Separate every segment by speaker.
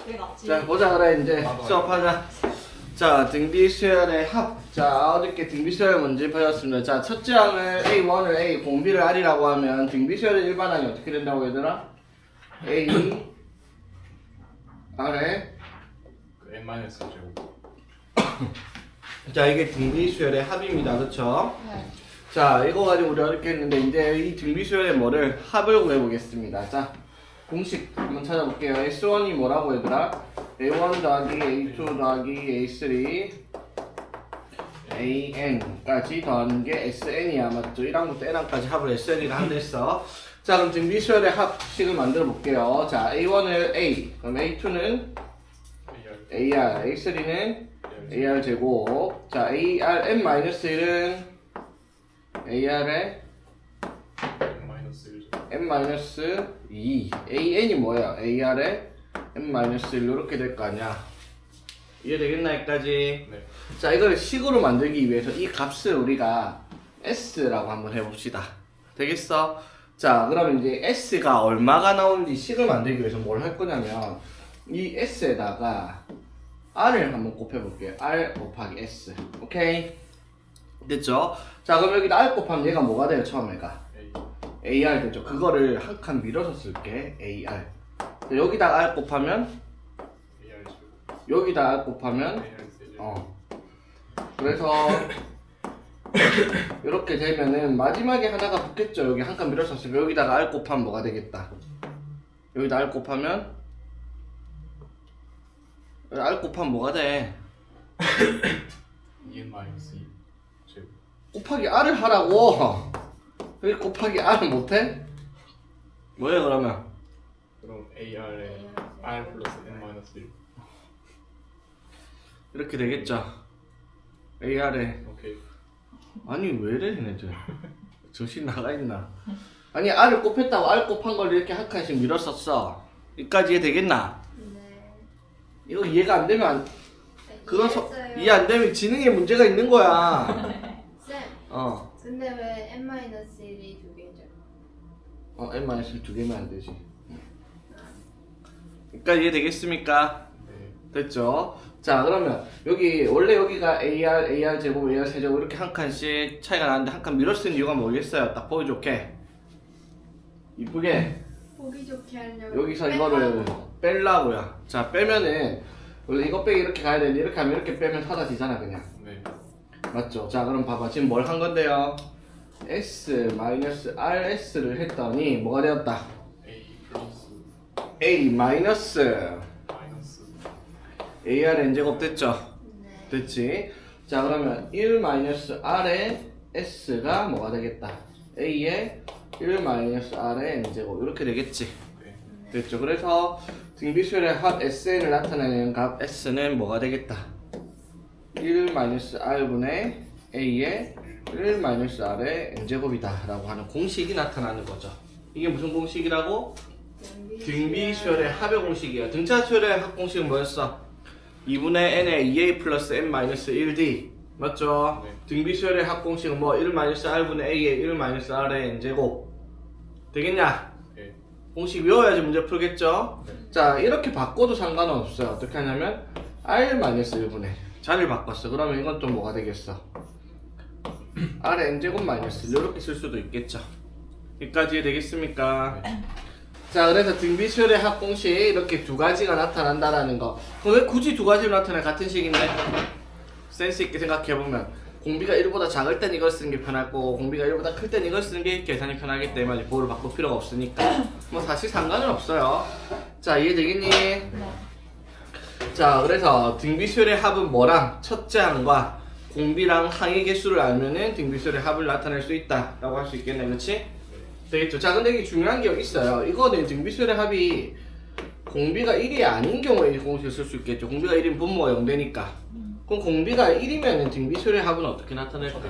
Speaker 1: 왜 맞지?
Speaker 2: 자 보자 그래 이제 수업하자. 자 등비수열의 합. 자 어저께 등비수열 문제 배웠습니다. 자 첫째 항을 A1을 A 공비를 R이라고 하면 등비수열의 일반항이 어떻게 된다고 얘들아? A R에
Speaker 3: 그 n-제곱.
Speaker 2: 자 이게 등비수열의 합입니다. 그쵸?
Speaker 1: 네.
Speaker 2: 자 이거 가지고 우리 어렵게 했는데 이제 이 등비수열의 뭐를 합을 구해보겠습니다. 자 공식 한번 찾아볼게요. S1이 뭐라고 얘들아? A1 더하기 A2 더하기 A3 AN까지 더하는 게 SN이야. 맞죠? 1항부터 N항까지 합을 SN이라 한다 했어. 자 그럼 등비수열의 합식을 만들어 볼게요. 자 A1을 A, 그럼 A2는 AR, A3는 AR 제곱. 자 AR N-1은 AR의 n-2 AN이 뭐야? AR의 n-1 이렇게 될 거 아니야. 이해되겠나 여기까지?
Speaker 3: 네.
Speaker 2: 자 이걸 식으로 만들기 위해서 이 값을 우리가 S라고 한번 해봅시다. 되겠어? 자 그러면 이제 S가 얼마가 나오는지 식을 만들기 위해서 뭘 할 거냐면 이 S에다가 R을 한번 곱해볼게요. R 곱하기 S. 오케이? 됐죠? 자 그럼 여기다 R 곱하면 얘가 뭐가 돼요? 처음에가 AR 되죠? 그거를 한 칸 밀어서 쓸게. AR. 여기다가 R 곱하면 여기다 R 곱하면 그래서 이렇게 되면은 마지막에 하나가 붙겠죠. 여기 한 칸 밀어서 쓰면 여기다가 R 곱하면 뭐가 되겠다. 여기다 R 곱하면 R 곱하면 뭐가 돼?
Speaker 3: 2n-2 제곱.
Speaker 2: 곱하기 R을 하라고. 여기 곱하기 R을 못해? 뭐예요 그러면?
Speaker 3: 그럼 AR에 R 플러스 n-1.
Speaker 2: 이렇게 되겠죠. AR에
Speaker 3: 오케이.
Speaker 2: 아니 왜래 얘네들 정신 나가있나. 아니 R을 곱했다고 R 곱한 걸 이렇게 한 칸씩 밀었었어. 여기까지 이해 되겠나?
Speaker 1: 네.
Speaker 2: 이거 이해가 안 되면 그건
Speaker 1: 이해했어요.
Speaker 2: 이해 안 되면 지능에 문제가 있는 거야.
Speaker 1: 쌤,
Speaker 2: 어.
Speaker 1: 근데 왜 n-1이 두 개죠?
Speaker 2: n-1 두 개면 안 되지. 여기까지 이해 되겠습니까?
Speaker 3: 네.
Speaker 2: 됐죠? 자 그러면 여기 원래 여기가 AR 제곱, AR 세제곱 이렇게 한 칸씩 차이가 나는데 한 칸 밀어 쓴 이유가 뭐겠어요? 딱 보기 좋게 이쁘게
Speaker 1: 보기 좋게 하려고
Speaker 2: 여기서 이거를 뺄라고요. 자 빼면은 원래 이거 빼기 이렇게 가야 되는데 이렇게 하면 이렇게 빼면 사라지잖아 그냥.
Speaker 3: 네.
Speaker 2: 맞죠? 자 그럼 봐봐 지금 뭘 한 건데요? S-RS를 했더니 뭐가 되었다?
Speaker 3: A 플러스
Speaker 2: A 마이너스
Speaker 3: 마이너스
Speaker 2: AR n제곱 됐죠?
Speaker 1: 네.
Speaker 2: 됐지? 자 그러면 1 마이너스 R의 S가 뭐가 되겠다? A의 1 마이너스 R의 n제곱 이렇게 되겠지?
Speaker 3: 네.
Speaker 2: 됐죠? 그래서 등비수열의 합 SN을 나타내는 값 S는 뭐가 되겠다? 1 마이너스 R분의 A의 1 마이너스 R의 n제곱이다 라고 하는 공식이 나타나는 거죠. 이게 무슨 공식이라고? 등비수열의 합의 공식이야. 등차수열의 합 공식은 뭐였어? 2분의 n의 2a 플러스 n 마이너스 1d 맞죠?
Speaker 3: 네.
Speaker 2: 등비수열의 합 공식은 뭐 1 마이너스 r분의 a의 1 마이너스 r의 n제곱 되겠냐?
Speaker 3: 네.
Speaker 2: 공식 외워야지 문제 풀겠죠?
Speaker 3: 네.
Speaker 2: 자 이렇게 바꿔도 상관은 없어요. 어떻게 하냐면 r 마이너스 1분의 자리를 바꿨어. 그러면 이건 또 뭐가 되겠어? r의 n제곱 마이너스 이렇게 쓸 수도 있겠죠. 여기까지 되겠습니까? 자 그래서 등비수열의 합 공식 이렇게 두 가지가 나타난다라는 거. 그럼 왜 굳이 두 가지로 나타나? 같은 식인데 센스 있게 생각해보면 공비가 1보다 작을 땐 이걸 쓰는 게 편하고 공비가 1보다 클 땐 이걸 쓰는 게 계산이 편하기 때문에 그거를 바꿀 필요가 없으니까 뭐 사실 상관은 없어요. 자 이해되겠니? 자 그래서 등비수열의 합은 뭐랑 첫째 항과 공비랑 항의 개수를 알면은 등비수열의 합을 나타낼 수 있다 라고 할 수 있겠네. 그렇지? 되겠죠. 자 근데 이게 중요한 게 여기 있어요. 이거는 등비수열의 합이 공비가 1이 아닌 경우에 이 공식을 쓸 수 있겠죠. 공비가 1이면 분모가 0 되니까. 그럼 공비가 1이면 등비수열의 합은 어떻게 나타낼까?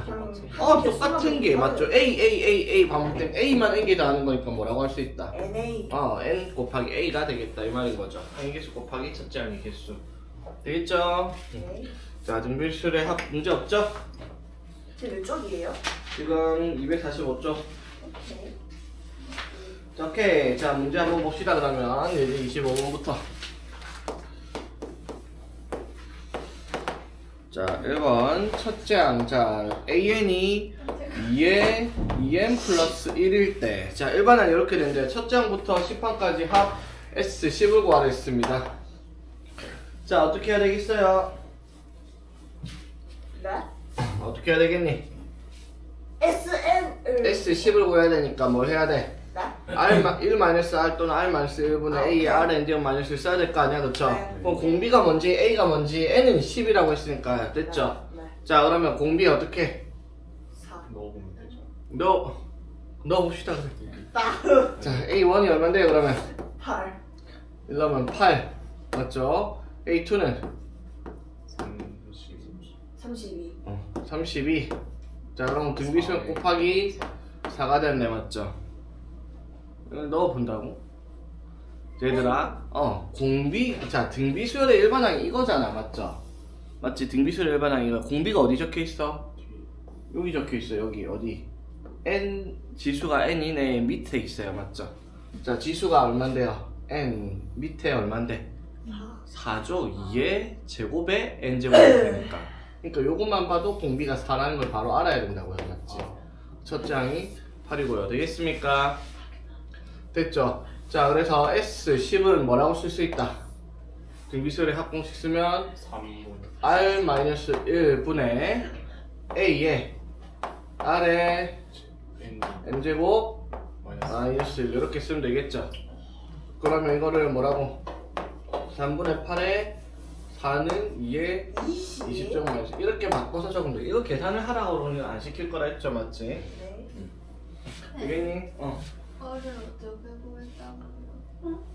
Speaker 2: 똑같은 게 맞죠. A 반복되면 A만 N개 더하는 거니까 뭐라고 할 수 있다?
Speaker 4: NA
Speaker 2: N 곱하기 A가 되겠다 이 말인 거죠. 항의 개수 곱하기 첫째 항의 개수 되겠죠?
Speaker 4: 네.
Speaker 2: 자 등비수열의 합 문제 없죠?
Speaker 4: 지금 몇 쪽이에요?
Speaker 2: 지금 245쪽.
Speaker 4: 네.
Speaker 2: 오케이. 자, 문제 한번 봅시다, 그러면. 이제 25번부터. 자 1번 첫째 항. 자 AN이 2에 2n 플러스 1일 때. 자 일반은 이렇게 되는데 첫째 항부터 10항까지 합 S10을 구하라 했습니다. 자 어떻게 해야 되겠어요?
Speaker 4: 네?
Speaker 2: 어떻게 해야 되겠니?
Speaker 4: SN을
Speaker 2: S10을 구해야 되니까 뭘 해야 돼?
Speaker 4: 네?
Speaker 2: R 또는 R-1분의
Speaker 4: 아,
Speaker 2: A의
Speaker 4: 오케이.
Speaker 2: R의 N제곱 마이너스를 써야 될 거 아니야, 그쵸?
Speaker 4: 네.
Speaker 2: 그럼 공비가 뭔지 A가 뭔지 N은 10이라고 했으니까 됐죠?
Speaker 4: 네.
Speaker 2: 자 그러면 공비 어떻게?
Speaker 4: 4
Speaker 3: 넣어보면 되죠.
Speaker 2: 넣어봅시다 그래.
Speaker 4: 나
Speaker 2: 자 A1이 얼만데요 그러면?
Speaker 4: 8
Speaker 2: 1넣으면 8 맞죠? A2는
Speaker 3: 32.
Speaker 4: 32
Speaker 2: 32. 자 그럼 등비수열 곱하기 4가 됐네 맞죠? 이걸 넣어본다고? 얘들아 공비 자 등비수열의 일반항이 이거잖아 맞죠? 맞지? 등비수열의 일반항이 이거 공비가 어디 적혀있어? 여기 적혀있어 여기 어디? n 지수가 n이네 밑에 있어요 맞죠? 자 지수가 얼만데요? n 밑에 얼만데? 4죠? 2의 제곱에 n제곱이 되니까 그러니까 요것만 봐도 공비가 4라는 걸 바로 알아야 된다고요 맞지? 첫째 항이 8이고요 되겠습니까? 됐죠? 자 그래서 S10은 뭐라고 쓸 수 있다? 등비수열의 합공식 쓰면
Speaker 3: 3분.
Speaker 2: R-1분의 A의 R의 N제곱 마이너스 1 이렇게 쓰면 되겠죠? 그러면 이거를 뭐라고? 3분의 8에 4는 2에 20점 마이너스 이렇게 바꿔서 적으면 돼. 이거 계산을 하라고 그러면 안 시킬 거라 했죠 맞지?
Speaker 4: 네.
Speaker 2: 되겠니?
Speaker 1: R을 어떻게 구했다고요?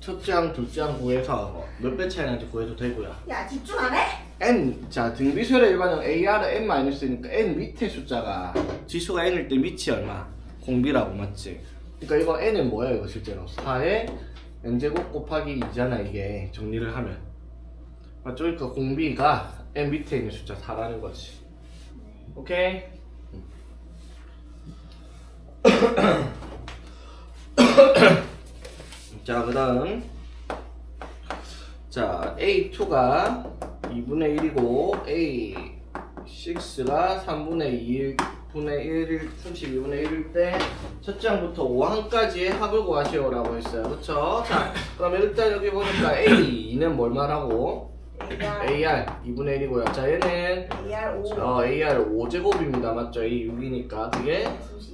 Speaker 2: 첫째 항, 둘째 항 구해서 몇 배 차이 나는지 구해도 되고요.
Speaker 4: 야 집중 안 해?
Speaker 2: n 자 등비수열의 일반은 AR n-니까 n 밑에 숫자가 지수가 n일 때 밑이 얼마? 공비라고 맞지? 그러니까 이거 n은 뭐야 이거 실제로 4에 n제곱 곱하기 2잖아 이게 정리를 하면 맞죠? 그러니까 공비가 n 밑에 있는 숫자 4라는 거지. 오케이? 자 그 다음 자 A2가 2분의 1이고 A6가 3분의 2분의 1일 32분의 1일 때 첫째 항부터 5항까지의 합을 구하시오 라고 했어요 그쵸? 자 그럼 일단 여기 보니까 A는 뭘 말하고 AR 2분의 1이고요 자 얘는
Speaker 4: AR 5
Speaker 2: AR 5제곱입니다 맞죠? A 6이니까 그게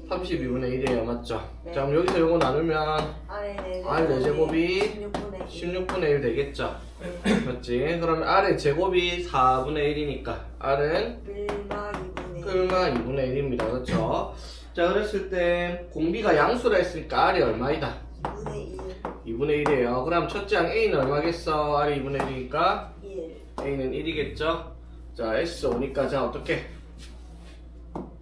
Speaker 2: 32분의 1이에요 맞죠?
Speaker 4: 네.
Speaker 2: 자 그럼 여기서 요거 나누면 R 4제곱이 16분의 1 되겠죠? 맞지? 그러면 R의 제곱이 4분의 1이니까 R은 풀마 2분의 1입니다 그쵸? 자 그랬을 때 공비가 양수라 했으니까 R이 얼마이다? 2분의 1이에요 그럼 첫째 항 A는 얼마겠어? R이 2분의 1이니까
Speaker 4: 1
Speaker 2: A는 1이겠죠? 자 S 오니까 자 어떻게?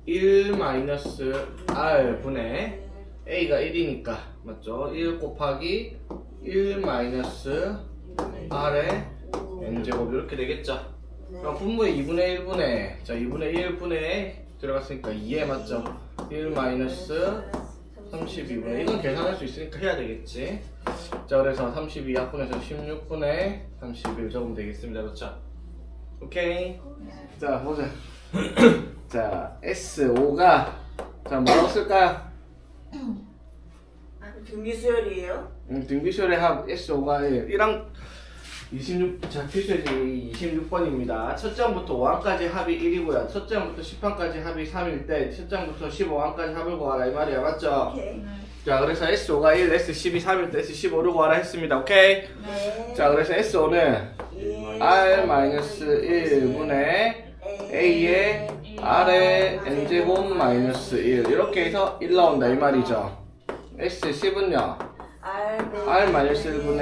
Speaker 2: 1 마이너스 R 분의 A가 1이니까 맞죠? 1 곱하기 1 마이너스 R의 N제곱 이렇게 되겠죠? 그럼 분모의 2분의 1분의 자 2분의 1분의 들어갔으니까 2에 맞죠? 1 마이너스 32분의 이건 계산할 수 있으니까 해야 되겠지? 자 그래서 32 약분해서 16분의 31 적으면 되겠습니다 그렇죠? 오케이 자 보자 자 S5가 자 뭐라고 쓸까요?
Speaker 4: 등비수열이에요?
Speaker 2: 등비수열의 합 S5가 1항 26, 자 필수열이 26번입니다. 첫 장부터 5항까지 합이 1이고요. 첫 장부터 10항까지 합이 3일 때, 첫 장부터 15항까지 합을 구하라 이 말이야, 맞죠?
Speaker 4: 오케이.
Speaker 2: 자 그래서 S5가 1, S10이 3일 때 S15를 구하라 했습니다. 오케이?
Speaker 4: 네.
Speaker 2: 자 그래서 S5는 R-1분의 A의 R의 N제곱 마이너스 1 이렇게 해서 1 나온다 이 말이죠. S10은요 R-1분의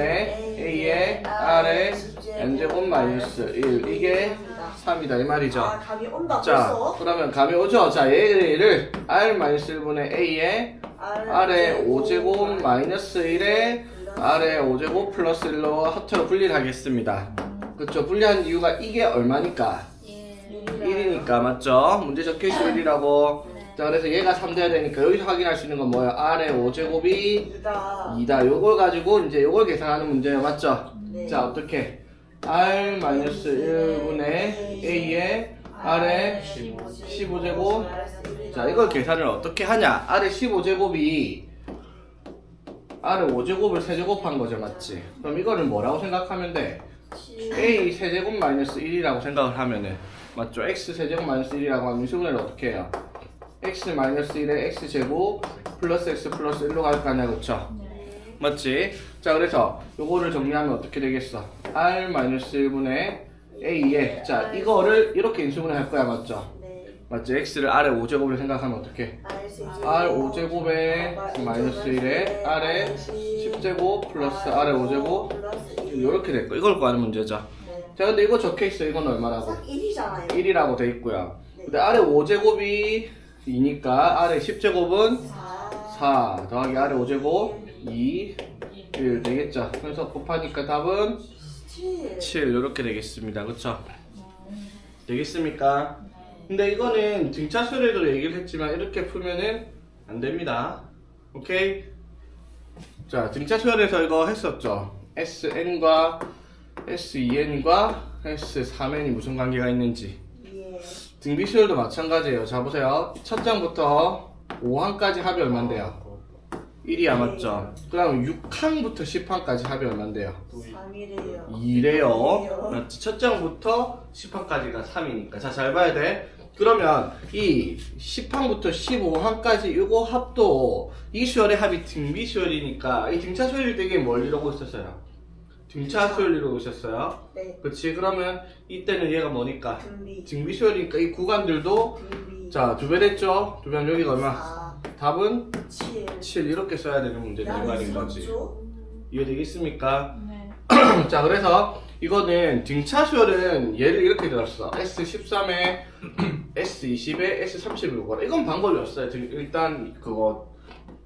Speaker 2: A의 R의 N제곱 마이너스 1 이게 3이다 이 말이죠.
Speaker 4: 아 감이 온다
Speaker 2: 자
Speaker 4: 벌써?
Speaker 2: 그러면 감이 오죠. 자 얘를 R-1분의 A의 R의 5제곱 마이너스 1에 R의 5제곱 플러스 1로 합쳐로 분리를 하겠습니다. 그쵸? 분리한 이유가 이게 얼마니까? 1이니까 맞죠? 문제 적혀있어 1이라고. 자 그래서 얘가 3 돼야 되니까 여기서 확인할 수 있는 건 뭐예요? R의 5제곱이 2다. 요걸 가지고 이제 요걸 계산하는 문제예요 맞죠?
Speaker 4: 네.
Speaker 2: 자 어떻게? R-1분의 A의 R의 15제곱. 자, 이걸 계산을 어떻게 하냐? R의 15제곱이 R의 5제곱을 세제곱한 거죠, 맞지? 그럼 이거를 뭐라고 생각하면 돼? A 세제곱 마이너스 1이라고 생각을 하면은, 맞죠? X 세제곱 마이너스 1이라고 하면 인수분해를 어떻게 해요? X 마이너스 1에 X제곱 플러스 X 플러스 1로 갈 거 아니야, 그쵸? 맞지? 자, 그래서 요거를 정리하면 어떻게 되겠어? R 마이너스 1분의 A에, 자, 이거를 이렇게 인수분해 할 거야, 맞죠?
Speaker 4: 네.
Speaker 2: 맞지? X를 R의 5제곱을 생각하면 어떻게? R 5제곱에 마이너스 1에 R의 10제곱 플러스 R의 5제곱 이렇게 될 거. 이걸 구하는 문제죠. 자, 근데 이거 적혀있어. 이건 얼마라고?
Speaker 4: 1이잖아요.
Speaker 2: 1이라고 돼 있고요. 근데 R의 5제곱이 2니까 R의 10제곱은 4 더하기 R의 5제곱 2 1 되겠죠. 그래서 곱하니까 답은 7 이렇게 되겠습니다. 그쵸? 되겠습니까? 근데 이거는 등차수열에도 얘기를 했지만 이렇게 풀면은 안 됩니다. 오케이? 자, 등차수열에서 이거 했었죠. SN과 S2N과 S3N이 무슨 관계가 있는지.
Speaker 4: 예.
Speaker 2: 등비수열도 마찬가지예요. 자, 보세요. 첫 장부터 5항까지 합이 얼만데요? 1이야, 맞죠? 그 다음 6항부터 10항까지 합이 얼만데요?
Speaker 4: 3이래요.
Speaker 2: 2래요. 맞지? 첫 장부터 10항까지가 3이니까. 자, 잘 봐야 돼. 그러면 이 10항부터 15항까지 이거 합도 이 수열의 합이 등비수열이니까 이 등차수열일 때 이게 뭘 이루고 있었어요? 등차수열 이루고 있었어요.
Speaker 4: 네.
Speaker 2: 그치? 그러면 이때는 얘가 뭐니까?
Speaker 4: 등비.
Speaker 2: 등비수열이니까 이 구간들도
Speaker 4: 등비.
Speaker 2: 자, 2배 됐죠? 2배면 여기가 얼마?
Speaker 4: 4.
Speaker 2: 답은
Speaker 4: 7.
Speaker 2: 7 이렇게 써야 되는 문제다 이 말인 거지.
Speaker 4: 이해되겠습니까?
Speaker 2: 이해되겠습니까?
Speaker 1: 네.
Speaker 2: 자, 그래서 이거는 등차수열은 얘를 이렇게 들었어. S13에 S20에 S30을 보라. 이건 방법이 없어요. 일단 그거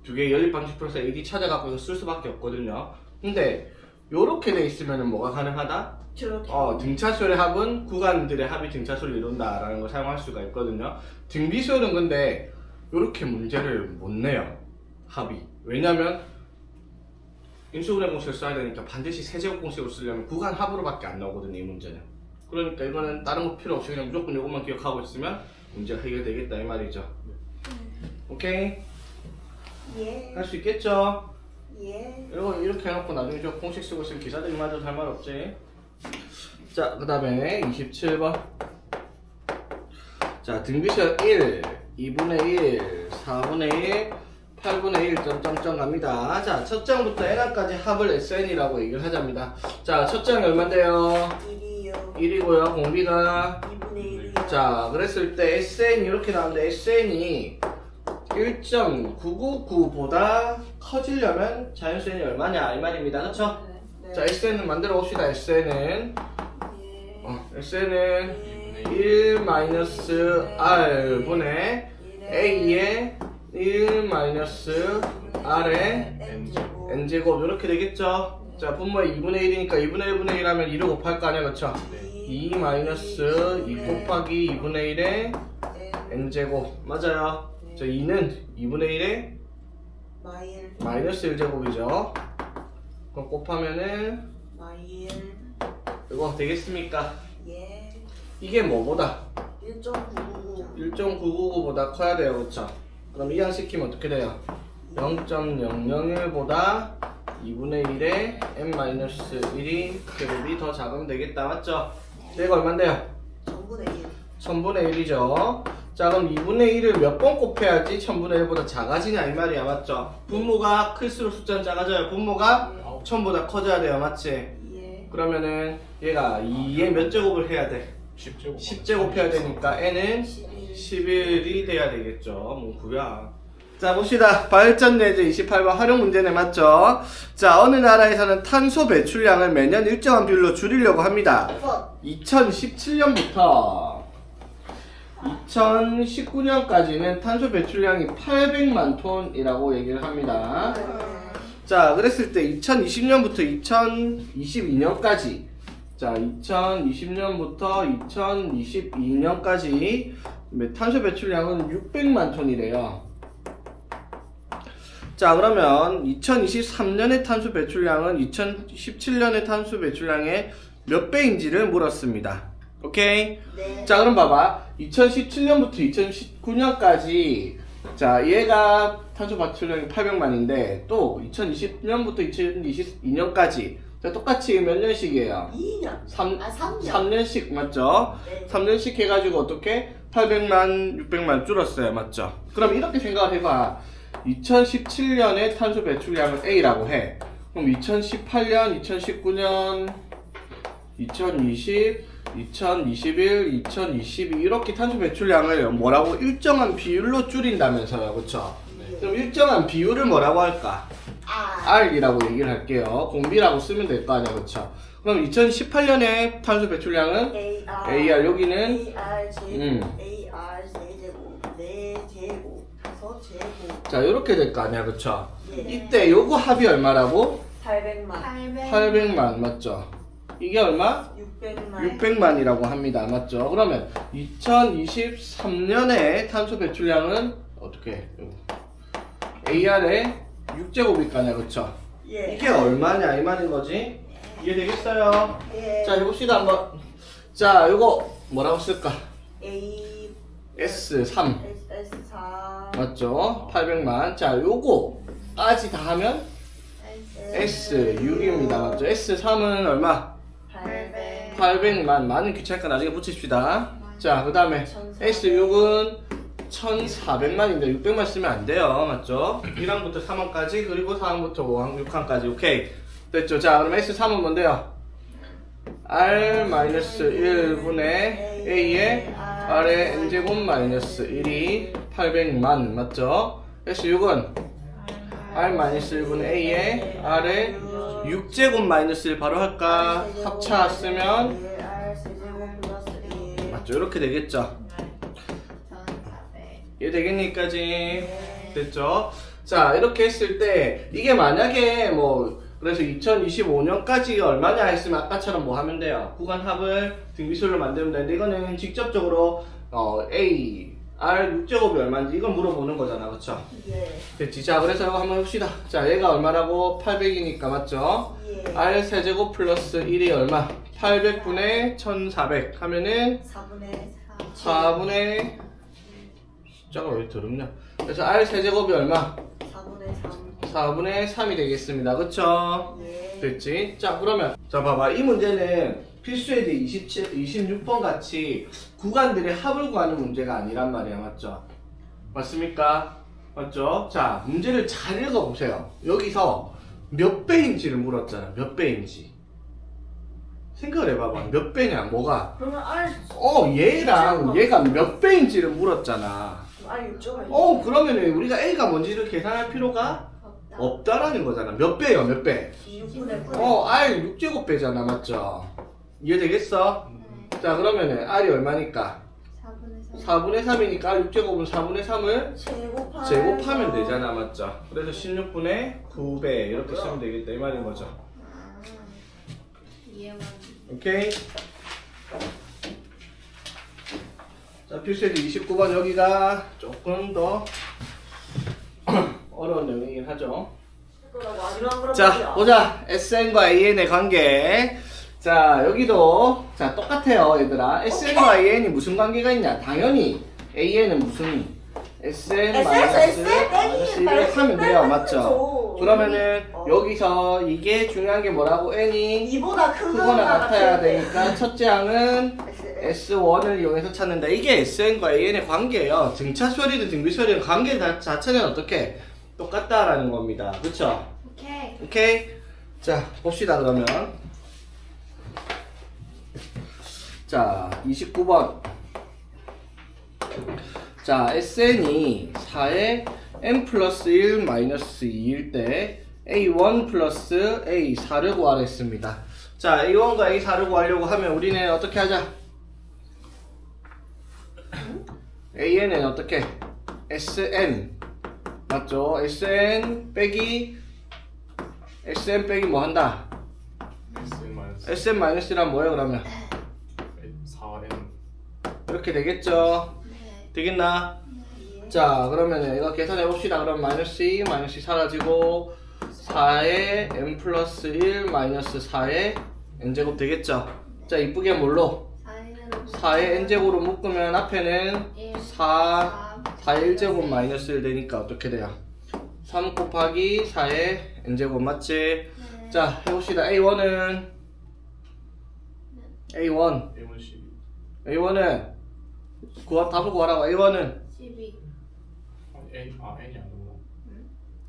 Speaker 2: 두 개 연립 방식 풀어서 AD 찾아갖고 이거 쓸 수밖에 없거든요. 근데 요렇게 돼 있으면은 뭐가 가능하다?
Speaker 4: 저렇게.
Speaker 2: 등차수열의 합은 구간들의 합이 등차수열을 이룬다라는 걸 사용할 수가 있거든요. 등비수열은 근데 요렇게 문제를 못 내요. 합이. 왜냐면 인수분해 공식을 써야 되니까 반드시 세제곱 공식을 쓰려면 구간 합으로밖에 안 나오거든요, 이 문제는. 그러니까 이거는 다른 거 필요 없이 그냥 무조건 이것만 기억하고 있으면 문제가 해결되겠다 이 말이죠. 오케이?
Speaker 4: 예.
Speaker 2: 할 수 있겠죠?
Speaker 4: 예.
Speaker 2: 이거 이렇게 해놓고 나중에 저 공식 쓰고 있으면 기사들이 맞아도 할 말 없지. 자, 그 다음에 27번. 자, 등비수열 1, 2분의 1, 4분의 1, 8분의 1 점점점 갑니다. 자, 첫 장부터 n까지 합을 SN이라고 얘기를 하자입니다. 자, 첫 장이 얼마인데요?
Speaker 4: 1이요.
Speaker 2: 1이고요. 공비가
Speaker 4: 2분의 1이요.
Speaker 2: 자, 그랬을 때 SN이 이렇게 나오는데 SN이 1.999보다 커지려면 자연수N이 얼마냐 이 말입니다. 그쵸?
Speaker 4: 네.
Speaker 2: 자, SN은 만들어 봅시다. SN은
Speaker 4: 예.
Speaker 2: SN은 1-R분의 A의 1-R의 N제곱 이렇게 되겠죠? 자, 분모의 2분의 1이니까 2분의 1분의 1 하면 2를 곱할 거 아니야, 그쵸? 2 마이너스 2 곱하기 2분의 1의 N제곱 맞아요. 자, 2는 2분의 1의
Speaker 4: 마일.
Speaker 2: 마이너스 1제곱이죠. 그럼 곱하면은
Speaker 4: 마일.
Speaker 2: 이거 되겠습니까?
Speaker 4: 예.
Speaker 2: 이게 뭐보다?
Speaker 4: 1.999.
Speaker 2: 1.999보다 커야 돼요, 그쵸? 그럼 이항시키면 어떻게 돼요? 0.001보다 2분의 1에 n-1이 제곱이 더 작으면 되겠다, 맞죠? 이거 얼만데요?
Speaker 4: 전분의 1.
Speaker 2: 1000분의 1이죠. 자, 그럼 2분의 1을 몇 번 곱해야지 1000분의 1보다 작아지냐 이 말이야, 맞죠? 분모가 클수록 숫자는 작아져요. 분모가 1000보다 커져야 돼요, 맞지?
Speaker 4: 예.
Speaker 2: 그러면은 얘가 2의 몇 제곱을 해야 돼? 10제곱 해야 되니까 n은 11이 돼야 되겠죠. 뭐구야. 자, 봅시다. 발전 내제 28번 활용 문제네, 맞죠? 자, 어느 나라에서는 탄소 배출량을 매년 일정한 비율로 줄이려고 합니다. 2017년부터 2019년까지는 탄소 배출량이 800만 톤이라고 얘기를 합니다. 자, 그랬을 때 2020년부터 2022년까지 자, 2020년부터 2022년까지 탄소 배출량은 600만 톤이래요. 자, 그러면 2023년의 탄소 배출량은 2017년의 탄소 배출량의 몇 배인지를 물었습니다. 오케이?
Speaker 4: 네.
Speaker 2: 자, 그럼 봐봐. 2017년부터 2019년까지 자, 얘가 탄소 발출량이 800만인데 또 2020년부터 2022년까지 자, 똑같이 몇 년씩이에요?
Speaker 4: 2년.
Speaker 2: 3,
Speaker 4: 아, 3년.
Speaker 2: 3년씩 맞죠?
Speaker 4: 네.
Speaker 2: 3년씩 해가지고 어떻게? 800만, 600만 줄었어요. 맞죠? 그럼 이렇게 생각을 해봐. 2017년에 탄소 배출량을 A라고 해. 그럼 2018년, 2019년, 2020, 2021, 2022 이렇게 탄소 배출량을 뭐라고 일정한 비율로 줄인다면서요. 그쵸? 그럼 일정한 비율을 뭐라고 할까? R이라고 얘기를 할게요. 공비라고 쓰면 될 거 아니야. 그쵸? 그럼 2018년에 탄소 배출량은 AR 여기는
Speaker 4: AR 제곱, AR 세제곱, 4제곱, 5제곱.
Speaker 2: 자 요렇게 될 거 아니야. 그쵸?
Speaker 4: 예.
Speaker 2: 이때 요거 합이 얼마라고?
Speaker 4: 800만,
Speaker 2: 800만 맞죠? 이게 얼마?
Speaker 4: 600만,
Speaker 2: 600만이라고 합니다. 맞죠? 그러면 2023년에 탄소 배출량은 어떻게 해? AR의 6제곱일 거 아니야. 그쵸?
Speaker 4: 예.
Speaker 2: 이게 얼마냐 이 말인 거지? 이해되겠어요?
Speaker 4: 예.
Speaker 2: 자 해봅시다 한번. 자 요거 뭐라고 쓸까?
Speaker 4: A,
Speaker 2: S3
Speaker 4: S4,
Speaker 2: 맞죠? 800만. 자 요거까지 다 하면 S6입니다. 맞죠? S3은 얼마?
Speaker 4: 800,
Speaker 2: 800만. 많은 귀찮으니까 나중에 붙입시다. 자 그 다음에
Speaker 4: 1400.
Speaker 2: S6은 1400만인데 600만 쓰면 안 돼요. 맞죠? 1항부터 3항까지 그리고 4항부터 5항, 6항까지 오케이 됐죠? 자 그럼 S3은 뭔데요? R-1분의 A의 R의 N제곱 마이너스 1이 800만 맞죠? S6은 R-1분의 A의 R의 6제곱 마이너스 1 바로 할까? 합차 쓰면
Speaker 4: AR 세제곱 플러스 1.
Speaker 2: 맞죠? 이렇게 되겠죠?
Speaker 1: 1400.
Speaker 2: 이해되겠니까지? 됐죠? 자 이렇게 했을 때 이게 만약에 뭐 그래서 2025년까지 얼마냐 했으면 아까처럼 뭐 하면 돼요? 구간 합을 등비수를 만들면 되는데 이거는 직접적으로 A, R 6제곱이 얼마인지 이걸 물어보는 거잖아. 그쵸?
Speaker 4: 예.
Speaker 2: 됐지? 자 그래서 이거 한번 해봅시다. 자 얘가 얼마라고? 800이니까 맞죠?
Speaker 4: 예.
Speaker 2: R 세제곱 플러스 1이 얼마? 800분의 1400 하면은
Speaker 4: 4분의
Speaker 2: 4분의 숫자가 왜 더럽냐? 그래서 R 세제곱이 얼마?
Speaker 4: 4분의 3.
Speaker 2: 4분의 3이 되겠습니다. 그쵸?
Speaker 4: 예.
Speaker 2: 됐지? 자 그러면 자 봐봐 이 문제는 필수예제 26번 같이 구간들의 합을 구하는 문제가 아니란 말이야. 맞죠? 맞습니까? 맞죠? 자 문제를 잘 읽어보세요. 여기서 몇 배인지를 물었잖아. 몇 배인지 생각을 해봐봐. 몇 배냐 뭐가
Speaker 4: 그러면 R
Speaker 2: 얘랑 얘가 몇 배인지를 물었잖아.
Speaker 4: R 6조가
Speaker 2: 그러면 우리가 A가 뭔지를 계산할 필요가
Speaker 1: 없다.
Speaker 2: 없다라는 거잖아. 몇 배예요, 몇 배?
Speaker 4: 6분의 9.
Speaker 2: R 6제곱 배잖아, 맞죠? 이해되겠어? 자, 그러면은 R이 얼마니까?
Speaker 1: 4분의 3.
Speaker 2: 4분의 3이니까 R 6제곱은 4분의 3을 제곱하면
Speaker 4: 되잖아.
Speaker 2: 되잖아, 맞죠? 그래서 16분의 9배 이렇게 쓰면 되겠다 이 말인 거죠.
Speaker 1: 이해만.
Speaker 2: 오케이? 자, 필수예제 29번 여기가 조금 더 어려운 내용이긴 하죠. 자, 보자. SN과 AN의 관계. 자, 여기도 자 똑같아요, 얘들아. SN과 AN이 무슨 관계가 있냐? 당연히 AN은 무슨 SN 마이너스 1을 하면 돼요, 맞죠? 그러면은 여기서 이게 중요한 게 뭐라고? N이
Speaker 4: 이보다
Speaker 2: 크거나 같아야 되니까 첫째 항은 S1을 이용해서 찾는다. 이게 SN과 AN의 관계예요. 등차수열이든 등비수열이든 관계 자체는 어떻게 똑같다라는 겁니다. 그쵸?
Speaker 1: 오케이.
Speaker 2: 오케이? 자, 봅시다 그러면. 자, 29번. 자, SN이 4에 n 플러스 1 마이너스 2일 때 A1 플러스 A4를 구하라 했습니다. 자, A1과 A4를 구하려고 하면 우리는 어떻게 하자? AN은 어떻게? SN 맞죠? SN 빼기 뭐 한다? SN 마이너스란 뭐예요 그러면?
Speaker 3: 4n
Speaker 2: 이렇게 되겠죠?
Speaker 1: 네.
Speaker 2: 되겠나? 자 그러면 이거 계산해 봅시다. 그럼 마이너스 2 사라지고 4에 n 플러스 1 마이너스 4에 n제곱 되겠죠? 자 이쁘게 뭘로? 4의 n제곱으로 묶으면 앞에는 4의 1제곱 마이너스 1 되니까 어떻게 돼요? 3 곱하기 4의 n제곱 맞지?
Speaker 1: 네.
Speaker 2: 자 해봅시다. A1은 A1
Speaker 3: 1분 12.
Speaker 2: A1은 답을 구하라고. A1은
Speaker 1: 12.
Speaker 3: N이 아니구나.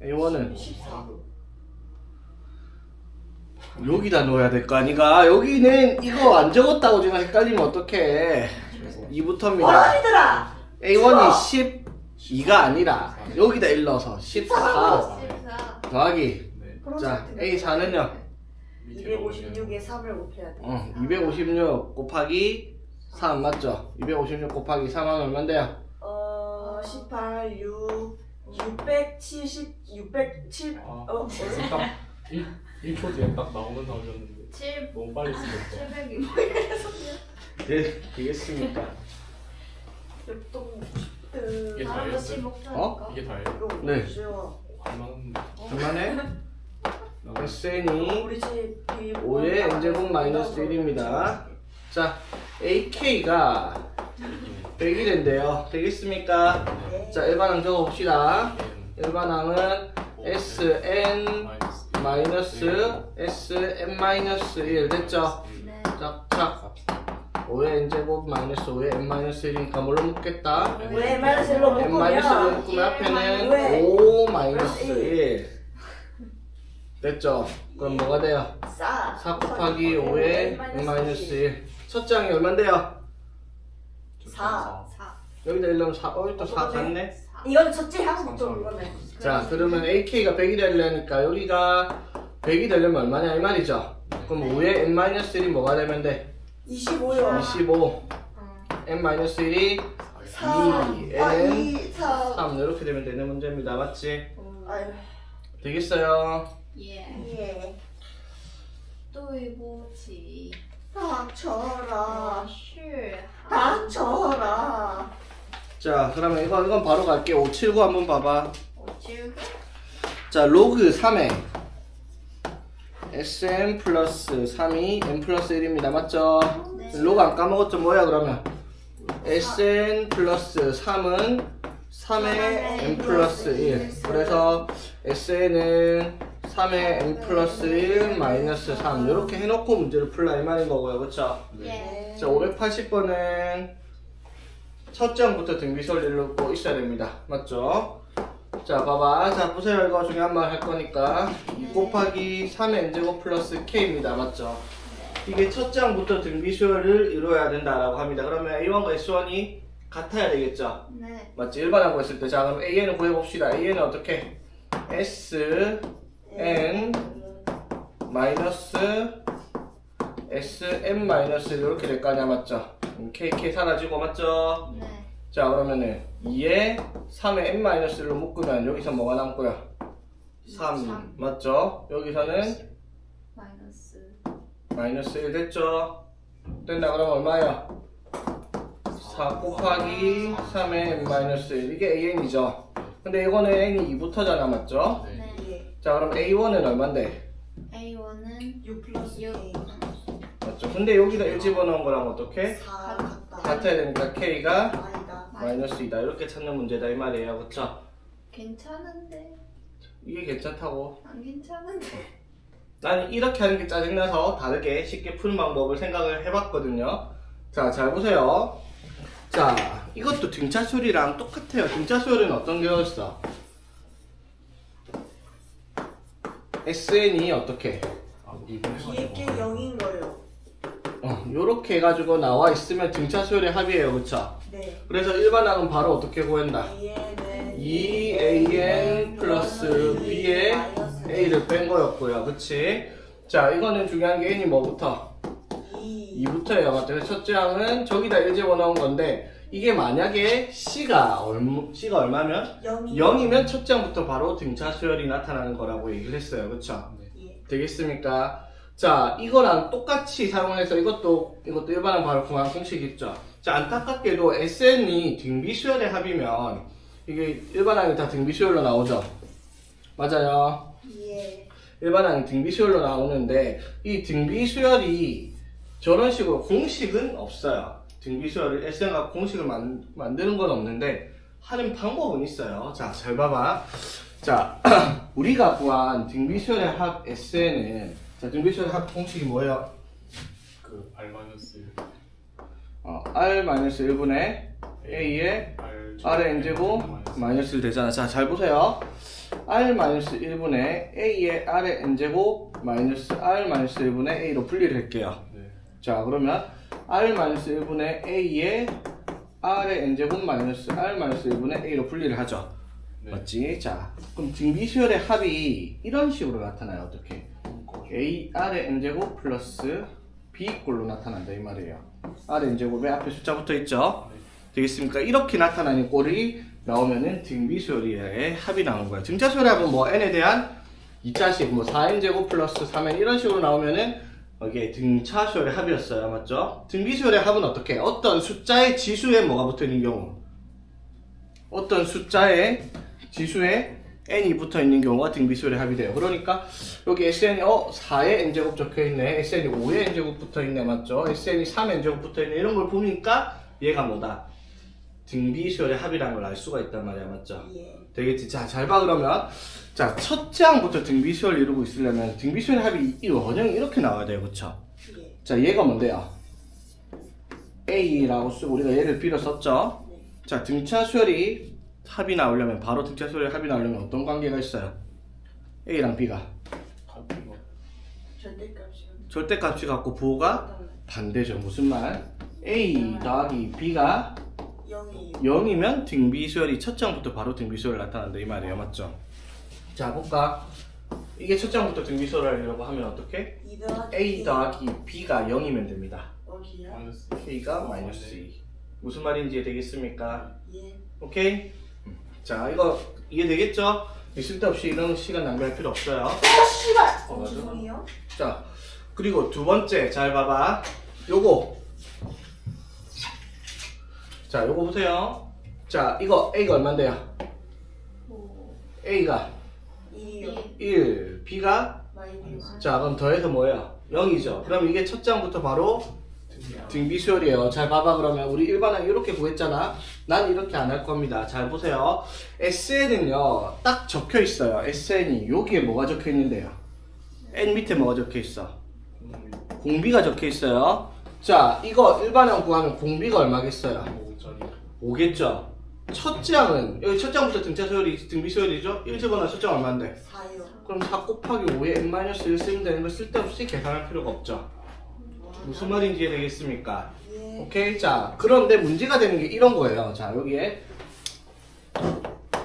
Speaker 2: A1은
Speaker 4: 14.
Speaker 2: 여기다 넣어야 될 거 아니가. 여기는 이거 안 적었다고 지금 헷갈리면 어떡해. 2부터입니다.
Speaker 4: 뭐라니더라.
Speaker 2: A1이 12가 아니라 여기다 1 넣어서 14
Speaker 1: 14.
Speaker 2: 더하기.
Speaker 3: 네.
Speaker 2: 자 A4는요
Speaker 4: 256에 3을 곱해야 돼.
Speaker 2: 256 곱하기 3 맞죠? 256 곱하기 3 하면 얼만데요?
Speaker 4: 18, 6, 670, 607.
Speaker 3: 아,
Speaker 4: 어,
Speaker 3: 딱 1초 뒤에 딱 나오셨는데
Speaker 1: 7.
Speaker 3: 너무 빨리 쓰셨어.
Speaker 1: 700이
Speaker 2: 네 되겠습니까?
Speaker 4: 역동
Speaker 3: 이게
Speaker 1: 다른 거
Speaker 3: 다였어요?
Speaker 1: 15짜리니까.
Speaker 2: 어?
Speaker 3: 이게 다예요?
Speaker 4: 이거
Speaker 2: 네.
Speaker 4: 쉬워.
Speaker 3: 얼마나
Speaker 2: 얼마네? SN이
Speaker 4: 우리 집
Speaker 2: 5의 n제곱 마이너스 1입니다. 자 AK가 100이 된대요. 되겠습니까?
Speaker 4: 네.
Speaker 2: 자 일반항 적어봅시다. 일반항은 SN 마이너스 SN 마이너스 1 됐죠?
Speaker 1: 네.
Speaker 2: 짝짝 5의 n제곱 마이너스 5의 n 마이너스 1이니까 뭘로 묶겠다?
Speaker 4: 왜 마이너스로
Speaker 2: n 마이너스 1로
Speaker 4: 묶으면
Speaker 2: 묶으면 앞에는
Speaker 4: 왜?
Speaker 2: 5 마이너스 1 됐죠? 그럼 뭐가 돼요? 4 곱하기 5의 n 마이너스 1 첫째 항이 얼만데요?
Speaker 4: 4.
Speaker 1: 4.
Speaker 2: 여기다 1 넣으면 4 또 4 같네?
Speaker 1: 4.
Speaker 4: 이건 첫째 항부터 그거네.
Speaker 2: 자 그러면 AK가 100이 되려니까 여기가 100이 되려면 얼마냐 이 말이죠? 그럼 5의 n 마이너스 1이 뭐가 되면 돼?
Speaker 4: 25요.
Speaker 2: 25 n 마이너스 1이 2 n은
Speaker 4: 2, 4.
Speaker 2: 3 이렇게 되면 되는 문제입니다 맞지?
Speaker 4: 아유,
Speaker 2: 되겠어요?
Speaker 1: 예.
Speaker 4: 예.
Speaker 1: 对不起。
Speaker 4: 닥쳐라.
Speaker 1: 是。
Speaker 4: 닥쳐라.
Speaker 2: 자 그러면 이건 바로 갈게. 579 한번 봐봐.
Speaker 1: 579.
Speaker 2: 자 로그 3에 sn 플러스 3이 n 플러스 1입니다 맞죠?
Speaker 1: 네.
Speaker 2: 로그 안 까먹었죠? 뭐야 그러면 sn 플러스 3은 3의 n 플러스 1 그래서 sn은 3의 n 플러스 1 마이너스 3 이렇게 해놓고 문제를 풀라 이 말인 거고요 그쵸?
Speaker 1: 예.
Speaker 2: 자 580번은 첫 장부터 등비설을 넣고 있어야 됩니다 맞죠? 자 봐봐 자 보세요 이거 중요한 말 할 거니까 2 곱하기 3의 n제곱 플러스 k입니다 맞죠? 이게 첫 장부터 등비수열을 이루어야 된다라고 합니다 그러면 A1과 S1이 같아야 되겠죠?
Speaker 1: 네.
Speaker 2: 맞지? 일반하고 했을 때 자 그럼 AN을 구해봅시다 AN은 어떻게? SN 마이너스 SM 마이너스 이렇게 될 거 아니야 맞죠? KK 사라지고 맞죠?
Speaker 1: 네.
Speaker 2: 자 그러면은 2에 3에 n 마이너스 1로 묶으면 여기서 뭐가 남고요? 3 맞죠? 여기서는
Speaker 1: 마이너스.
Speaker 2: 마이너스 1 됐죠? 된다 그러면 얼마예요? 4 곱하기 3의 n 마이너스 1 이게 AN이죠? 근데 이거는 n이 2부터잖아 맞죠?
Speaker 1: 네.
Speaker 4: 예.
Speaker 2: 자 그럼 A1은 얼만데?
Speaker 1: A1은
Speaker 4: 6 플러스
Speaker 1: 6.
Speaker 4: 2.
Speaker 2: 맞죠? 근데 여기다 1 집어넣은 거랑 어떻게?
Speaker 4: 4 같다.
Speaker 2: 같아야 되니까 K가
Speaker 4: 아니다.
Speaker 2: 마이너스 2다 이렇게 찾는 문제다 이 말이에요 그쵸?
Speaker 1: 괜찮은데.
Speaker 2: 이게 괜찮다고
Speaker 1: 안 괜찮은데.
Speaker 2: 난 이렇게 하는 게 짜증나서 다르게 쉽게 푸는 방법을 생각을 해봤거든요 자 잘 보세요 자 이것도 등차수열이랑 똑같아요 등차수열은 어떤 게였어? SN이 어떻게?
Speaker 4: 뒤에 게 0인 거예요.
Speaker 2: 요렇게 해가지고 나와 있으면 등차수열의 합이에요 그쵸?
Speaker 4: 네.
Speaker 2: 그래서 일반항은 바로 어떻게 구한다?
Speaker 4: A는
Speaker 2: 2AN 플러스 B에 A를 뺀 거였고요 그치? 자 이거는 중요한 게 N이 뭐부터?
Speaker 4: 2.
Speaker 2: 2부터예요 맞죠? 그래서 첫째 항은 저기다 1 집어넣은 건데 이게 만약에 C가 얼마면? 0이면 첫째 항부터 바로 등차 수열이 나타나는 거라고 얘기를 했어요 그쵸?
Speaker 4: 예.
Speaker 2: 되겠습니까? 자 이거랑 똑같이 사용해서 이것도 일반항 바로 구한 공식 있죠? 자 안타깝게도 SN이 등비수열의 합이면 이게 일반항이 다 등비수열로 나오죠? 맞아요
Speaker 4: 예.
Speaker 2: 일반항이 등비수열로 나오는데 이 등비수열이 저런 식으로 공식은 없어요. 등비수열을 SN과 공식을 만드는 건 없는데 하는 방법은 있어요. 자, 잘 봐봐. 자, 우리가 구한 등비수열의 합 SN은 자, 등비수열의 합 공식이 뭐예요?
Speaker 3: 그 R-1
Speaker 2: R-1분의 A의 R의 n제곱 마이너스 1 되잖아. 자, 잘 보세요. R-1분의 A의 R의 n제곱 마이너스 R-1분의 A로 분리를 할게요.
Speaker 3: 네.
Speaker 2: 자, 그러면 R-1분의 A의 R의 n제곱 마이너스 R-1분의 A로 분리를 하죠.
Speaker 3: 네.
Speaker 2: 맞지? 자, 그럼 등비수열의 합이 이런 식으로 나타나요. 어떻게? A, R의 n제곱 플러스 B꼴로 나타난다 이 말이에요. R의 n제곱에 앞에 숫자 붙어있죠? 되겠습니까? 이렇게 나타나는 꼴이 나오면은 등비수열의 합이 나오는 거야. 등차수열의 합은 뭐 n에 대한 2차식 뭐 4n제곱 플러스 3n 이런 식으로 나오면은 이게 등차수열의 합이었어요. 맞죠? 등비수열의 합은 어떻게? 어떤 숫자의 지수에 뭐가 붙어있는 경우, 어떤 숫자의 지수에 n이 붙어있는 경우가 등비수열의 합이 돼요. 그러니까 여기 SN이 4의 n제곱 적혀있네, SN이 5의 n제곱 붙어있네, 맞죠? SN이 3의 n제곱 붙어있네, 이런 걸 보니까 얘가 뭐다? 등비수열의 합이라는 걸 알 수가 있단 말이야. 맞죠?
Speaker 4: 예.
Speaker 2: 되겠지? 자, 잘 봐 그러면. 자, 첫째 항부터 등비수열을 이루고 있으려면 등비수열의 합이 이 원형이 이렇게 나와야 돼요. 그쵸?
Speaker 4: 예.
Speaker 2: 자, 얘가 뭔데요? A라고 쓰고 우리가 얘를 빌어 썼죠?
Speaker 4: 네.
Speaker 2: 자, 등차수열이 합이 나오려면, 바로 등차수열의 합이 나오려면 어떤 관계가 있어요? A랑 B가
Speaker 4: 절대값이요.
Speaker 2: 절대값이 같고 부호가 반대죠. 무슨 말? A 더하기 B가
Speaker 4: 0이에요.
Speaker 2: 0이면 등비수열이 첫 장부터 바로 등비수열 나타난다 이 말이에요. 맞죠? 자, 볼까? 이게 첫 장부터 등비수열을 하려고 하면 어떻게? A 더하기 B가 0이면 됩니다.
Speaker 4: 어디야?
Speaker 3: 마이너스
Speaker 2: K가 마이너스 2. 무슨 말인지 되겠습니까?
Speaker 4: 예.
Speaker 2: 오케이? 자, 이거 이해되겠죠? 쓸데없이 이런 시간 낭비할 필요 없어요.
Speaker 4: 씨발!
Speaker 2: 맞아.
Speaker 4: 죄송해요.
Speaker 2: 자, 그리고 두 번째, 잘 봐봐. 요거. 자, 요거 보세요. 자, 이거 A가 얼만데요? A가
Speaker 4: 2요.
Speaker 2: 1, B가
Speaker 4: 마이너스.
Speaker 2: 자, 그럼 더해서 뭐예요? 0이죠. 그럼 이게 첫 장부터 바로 등비수열이에요. 잘 봐봐. 그러면 우리 일반항 이렇게 구했잖아. 난 이렇게 안 할 겁니다. 잘 보세요. SN은요 딱 적혀 있어요. SN이 여기에 뭐가 적혀 있는데요? N 밑에 뭐가 적혀 있어? 공비가 적혀 있어요. 자, 이거 일반항 구하면 공비가 얼마겠어요?
Speaker 3: 5짜리
Speaker 2: 5겠죠. 첫째 항은 여기 첫 장부터 등비수열이죠. 1집어넣어 첫 장 얼마인데?
Speaker 4: 4요.
Speaker 2: 그럼 4 곱하기 5에 n-1 쓰면 되는 거 쓸데없이 계산할 필요가 없죠. 무슨 말인지 이해되겠습니까?
Speaker 4: 예.
Speaker 2: 오케이? 자, 그런데 문제가 되는 게 이런 거예요. 자, 여기에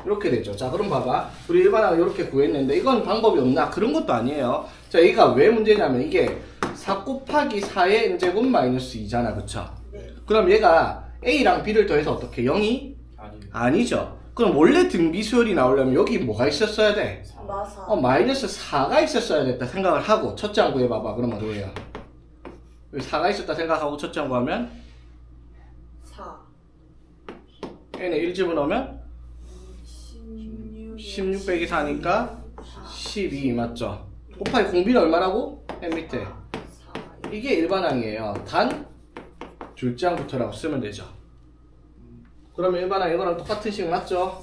Speaker 2: 이렇게 되죠. 자, 그럼 봐봐. 우리 일반항 이렇게 구했는데 이건 방법이 없나? 그런 것도 아니에요. 자, 얘가 왜 문제냐면 이게 4 곱하기 4의 n제곱 마이너스 2잖아. 그쵸?
Speaker 4: 네.
Speaker 2: 그럼 얘가 A랑 B를 더해서 어떻게? 0이?
Speaker 3: 아니요
Speaker 2: 아니죠. 그럼 원래 등비수열이 나오려면 여기 뭐가 있었어야 돼?
Speaker 4: 마사.
Speaker 2: 마이너스 4가 있었어야 됐다 생각을 하고 첫째 항 구해봐봐. 그러면 뭐예요? 여기 4가 있었다 생각하고 첫째 항 구하면
Speaker 4: 4.
Speaker 2: n에 1 집어넣으면
Speaker 4: 16.
Speaker 2: 16 빼기 4니까 12 맞죠? 곱하기 공비는 얼마라고? n 밑에
Speaker 4: 4.
Speaker 2: 이게 일반항이에요. 단 둘째 항부터라고 쓰면 되죠. 그러면 일반항 이거랑 똑같은 식 맞죠?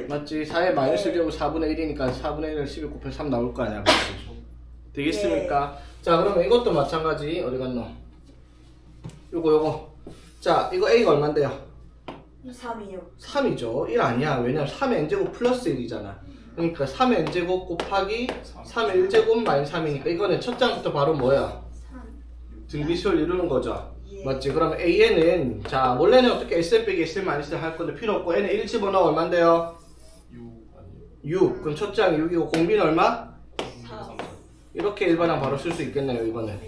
Speaker 2: 맞지? 4의 마이너스 1제곱 4분의 1이니까 4분의 1을 12 곱해서 3 나올 거 아니야. 되겠습니까? 자, 그러면 이것도 마찬가지. 어디 갔노? 요거 자, 이거 A가 얼만데요?
Speaker 4: 3이요.
Speaker 2: 3이죠. 1 아니야. 왜냐면 3의 n제곱 플러스 1이잖아. 그러니까 3의 n제곱 곱하기 3의 1제곱 마이너스 3이니까 이거는 첫 장부터 바로 뭐야?
Speaker 1: 3.
Speaker 2: 등비수열 이루는 거죠.
Speaker 4: 예.
Speaker 2: 맞지? 그러면 AN은 자, 원래는 어떻게 SN 빼기 SN 마이너스 할 건데 필요 없고 N에 1 집어넣어 얼만데요?
Speaker 3: 6 아니요
Speaker 2: 6. 그럼 첫 장 6이고 공비는 얼마?
Speaker 4: 4.
Speaker 2: 이렇게 일반항 바로 쓸 수 있겠네요. 이거는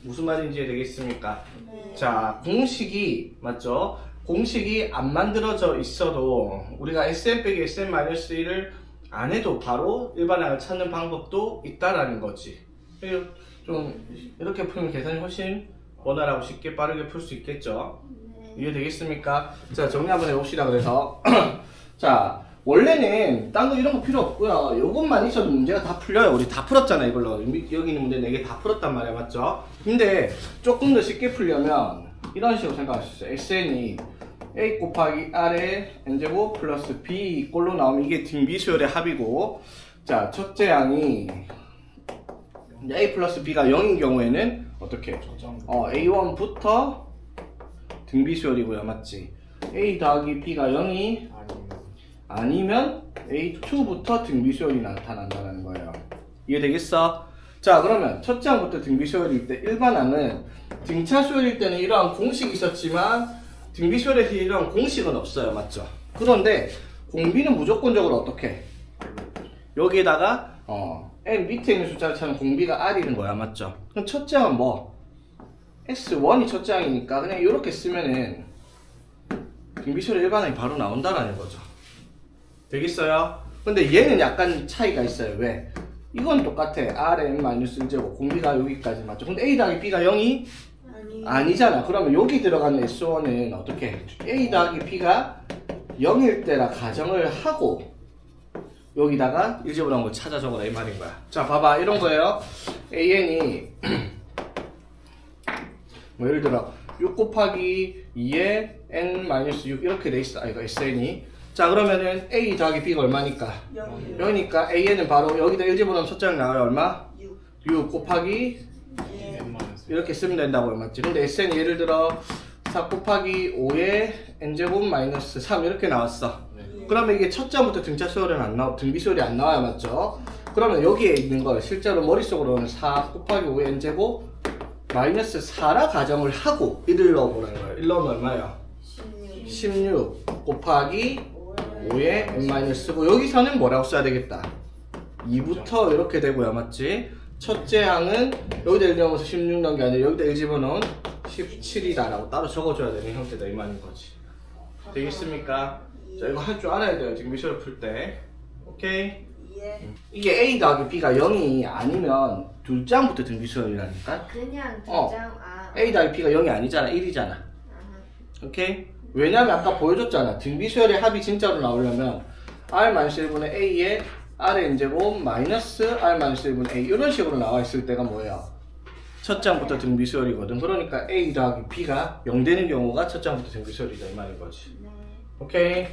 Speaker 2: 무슨 말인지 되겠습니까?
Speaker 4: 네.
Speaker 2: 자, 공식이 맞죠? 공식이 안 만들어져 있어도 우리가 SN 빼기 SN 마이너스 1을 안 해도 바로 일반항을 찾는 방법도 있다라는 거지. 좀 이렇게 풀면 계산이 훨씬 원활하고 쉽게 빠르게 풀 수 있겠죠.
Speaker 1: 네.
Speaker 2: 이해되겠습니까? 자, 정리 한번 해봅시다. 그래서 자, 원래는 딴 거 이런 거 필요 없고요. 요것만 있어도 문제가 다 풀려요. 우리 다 풀었잖아 이걸로. 여기 있는 문제 4개 다 풀었단 말이야, 맞죠? 근데 조금 더 쉽게 풀려면 이런 식으로 생각할 수 있어요. xn이 a 곱하기 r의 n제곱 플러스 b 꼴로 나오면 이게 등비수열의 합이고, 자 첫째 양이 a 플러스 b가 0인 경우에는 어떻게? a1부터 등비수열이고요, 맞지? a 더하기 b가 0이 아니면 a2부터 등비수열이 나타난다는 거예요. 이해되겠어? 자, 그러면 첫째 항부터 등비수열일 때 일반항은 등차수열일 때는 이러한 공식이 있었지만 등비수열에서 이러한 공식은 없어요, 맞죠? 그런데 공비는 무조건적으로 어떻게? 여기에다가 n 밑에 있는 숫자를 차는 공비가 r이는 거야, 맞죠? 그럼 첫째 항은 뭐? S1이 첫째 항이니까 그냥 이렇게 쓰면은 등비수열 일반항이 바로 나온다라는 거죠. 되겠어요? 근데 얘는 약간 차이가 있어요. 왜? 이건 똑같아. Rn-1제곱 공비가 여기까지 맞죠? 근데 A 더하기 B가 0이 아니잖아. 그러면 여기 들어가는 S1은 어떻게? A 더하기 B가 0일 때라 가정을 하고 여기다가 1제곱한 걸 찾아 적어라 이 말인 거야. 자, 봐봐. 이런 거예요. AN이 뭐 예를 들어 6 곱하기 2에 n-6 이렇게 돼 있어. 이거 SN이. 자, 그러면은 A 더하기 B가 얼마니까? 0이니까 AN은 바로 여기다 1집어넣으면 첫째 항 나와요. 얼마? 6 곱하기 이렇게 쓰면 된다고요, 맞지? 근데 SN이 예를 들어 4 곱하기 5에 n제곱 마이너스 3 이렇게 나왔어. 그러면 이게 첫째 항부터 등차수열은 안 나와, 등비수열이 안 나와요, 맞죠? 그러면 여기에 있는 걸 실제로 머릿속으로는 4 곱하기 5에 n제곱 마이너스 4라 가정을 하고 1을 넣어보라는 거예요. 1 넣으면 얼마예요? 16 곱하기 5에 n-고 여기서는 뭐라고 써야 되겠다? 2부터 이렇게 되고요, 맞지? 첫째 항은 여기다 1 넣어서 16 넣은 게 아니라 여기다 1 집어넣은 17이다 라고 따로 적어줘야 되는 형태다 이 말인 거지. 되겠습니까? 자, 이거 할 줄 알아야 돼요, 지금 미션을 풀 때. 오케이? 이게 A 더하기 B가 0이 아니면 둘째 항부터 등비수열이라니까?
Speaker 1: 그냥
Speaker 2: 어.
Speaker 1: 두장
Speaker 2: A 더하기 B가 0이 아니잖아, 1이잖아. 오케이? 왜냐면 아까 보여줬잖아. 등비수열의 합이 진짜로 나오려면 R-1분의 A에 R의 n제곱 마이너스 R-1분의 A 이런 식으로 나와 있을 때가 뭐예요? 첫째 항부터 등비수열이거든. 그러니까 A 더하기 B가 0 되는 경우가 첫째 항부터 등비수열이다 이 말인 거지.
Speaker 1: 네.
Speaker 2: 오케이?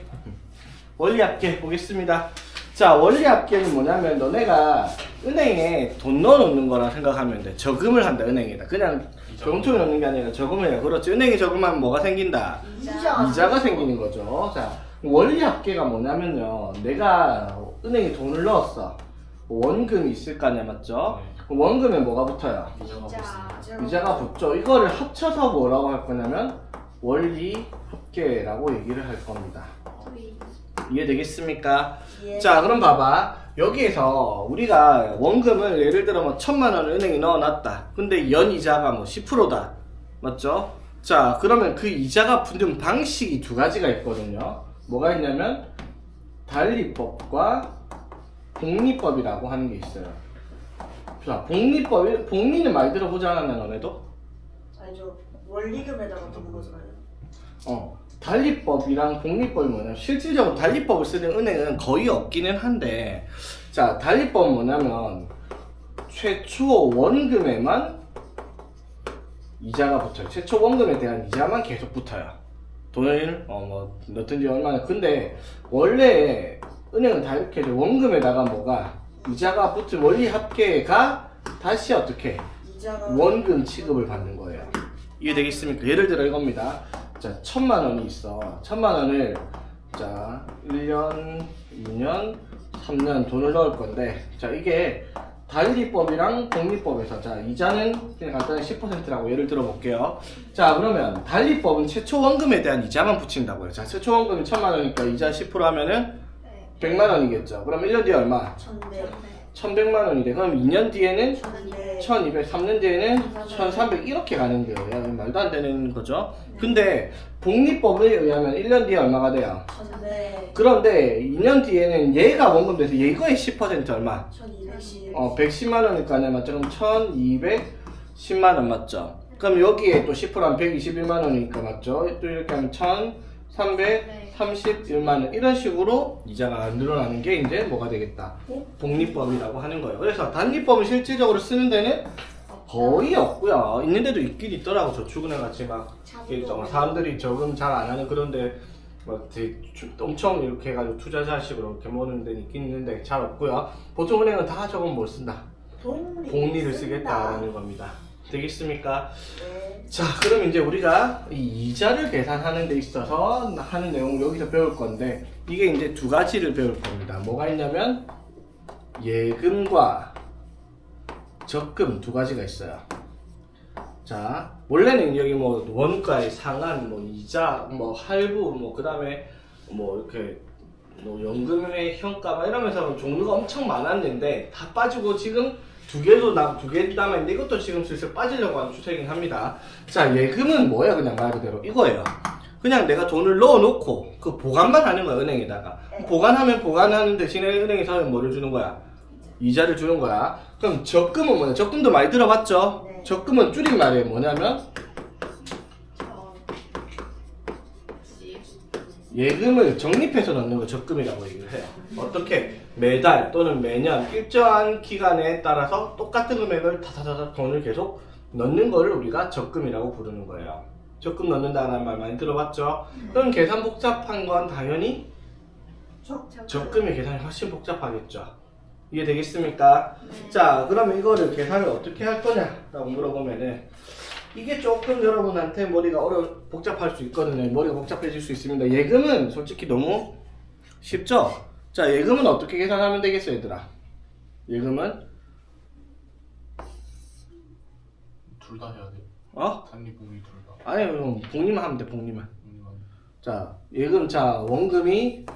Speaker 2: 원리합계 보겠습니다. 자, 원리합계는 뭐냐면 너네가 은행에 돈 넣어놓는 거라 생각하면 돼. 저금을 한다, 은행에다. 그냥 병통에 넣는 게 아니라 저금을 해요. 그렇지. 은행에 저금하면 뭐가 생긴다? 이자가 생기는 거죠. 자, 원리합계가 뭐냐면요. 내가 은행에 돈을 넣었어. 원금이 있을 거 아니야, 맞죠? 원금에 뭐가 붙어요? 이자가 붙죠. 이거를 합쳐서 뭐라고 할 거냐면 원리합계라고 얘기를 할 겁니다. 이해되겠습니까? 자, 그럼 봐봐. 여기에서 우리가 원금을 예를 들어 뭐 1,000만 원을 은행에 넣어놨다. 근데 연이자가 뭐 10%다. 맞죠? 자, 그러면 그 이자가 붙는 방식이 두 가지가 있거든요. 뭐가 있냐면 달리법과 복리법이라고 하는 게 있어요. 자, 복리는 많이 들어보지 않았나 너네도?
Speaker 4: 아니죠. 원리금에다가 두는 거잖아요.
Speaker 2: 달리법이랑 복리법이 뭐냐면 실질적으로 달리법을 쓰는 은행은 거의 없기는 한데, 자, 달리법은 뭐냐면 최초 원금에만 이자가 붙어요. 최초 원금에 대한 이자만 계속 붙어요. 돈을 뭐 넣든지 얼마나. 근데 원래 은행은 다 이렇게 해줘. 원금에다가 뭐가 이자가 붙은 원리 합계가 다시 어떻게 원금 취급을 받는 거예요. 이해되겠습니까? 예를 들어 이겁니다. 자, 1,000만 원이 있어. 1,000만 원을 자 1년, 2년, 3년 돈을 넣을 건데, 자, 이게 달리법이랑 복리법에서, 자, 이자는 그냥 간단히 10%라고 예를 들어 볼게요. 자, 그러면 달리법은 최초 원금에 대한 이자만 붙인다고요. 자, 최초 원금이 1,000만 원이니까 이자 10% 하면은 100만 원이겠죠. 그럼 1년 뒤에 얼마? 1,100만 원이 돼. 그럼 2년 뒤에는 1,200, 3년 뒤에는 1,300 이렇게 가는 거예요. 야, 말도 안 되는 거죠. 근데 복리법에 의하면 1년 뒤에 얼마가 돼요? 그런데 2년 뒤에는 얘가 원금돼서 얘거의 10% 얼마? 110만 원일까 아니야, 맞죠? 그럼 1,210만 원 맞죠? 그럼 여기에 또 10%하면 121만 원이니까 맞죠? 또 이렇게 하면 331만 원 이런 식으로 이자가 늘어나는 게 이제 뭐가 되겠다? 복리법이라고 하는 거예요. 그래서 단리법을 실질적으로 쓰는 데는 거의 없고요. 있는 데도 있긴 있더라고. 저축은행 같이 막 이렇게 좀 사람들이 저금 잘 안 하는 그런데 막 되게 엄청 이렇게 해가지고 투자자식으로 이렇게 모으는 데는 있긴 있는데 잘 없고요. 보통 은행은 다 저금 뭘 쓴다? 복리를 쓰겠다라는 겁니다. 되겠습니까?
Speaker 4: 네.
Speaker 2: 자, 그럼 이제 우리가 이 이자를 계산하는 데 있어서 하는 내용을 여기서 배울 건데 이게 이제 두 가지를 배울 겁니다. 뭐가 있냐면 예금과 적금 두 가지가 있어요. 자, 원래는 여기 뭐 원가의 상한, 뭐 이자, 뭐 할부, 뭐 그다음에 뭐 이렇게 뭐 연금의 현가 막 이러면서 종류가 엄청 많았는데 다 빠지고 지금 두 개 남아있는데 이것도 지금 슬슬 빠지려고 하는 추세이긴 합니다. 자, 예금은 뭐야? 그냥 말 그대로 이거예요. 그냥 내가 돈을 넣어놓고 그 보관만 하는 거야, 은행에다가. 보관하면 보관하는 대신에 은행에서 뭐를 주는 거야? 이자를 주는 거야. 그럼 적금은 뭐냐? 적금도 많이 들어봤죠?
Speaker 4: 네.
Speaker 2: 적금은 줄임말이 뭐냐면 예금을 적립해서 넣는 거 적금이라고 얘기를 해요. 어떻게? 매달 또는 매년 일정한 기간에 따라서 똑같은 금액을 다다다다 돈을 계속 넣는 거를 우리가 적금이라고 부르는 거예요. 적금 넣는다는 말 많이 들어봤죠? 그럼 계산 복잡한 건 당연히 적금의 계산이 훨씬 복잡하겠죠. 이해되겠습니까? 자, 그럼 이거를 계산을 어떻게 할 거냐라고 물어보면은 이게 조금 여러분한테 머리가 복잡할 수 있거든요. 머리가 복잡해질 수 있습니다. 예금은 솔직히 너무 쉽죠? 자, 예금은 어떻게 계산하면 되겠어, 얘들아? 예금은?
Speaker 3: 둘 다 해야 돼.
Speaker 2: 어?
Speaker 3: 단리 복리 둘 다.
Speaker 2: 아니, 그럼 복리만 하면 돼, 복리만. 자, 예금, 자, 원금이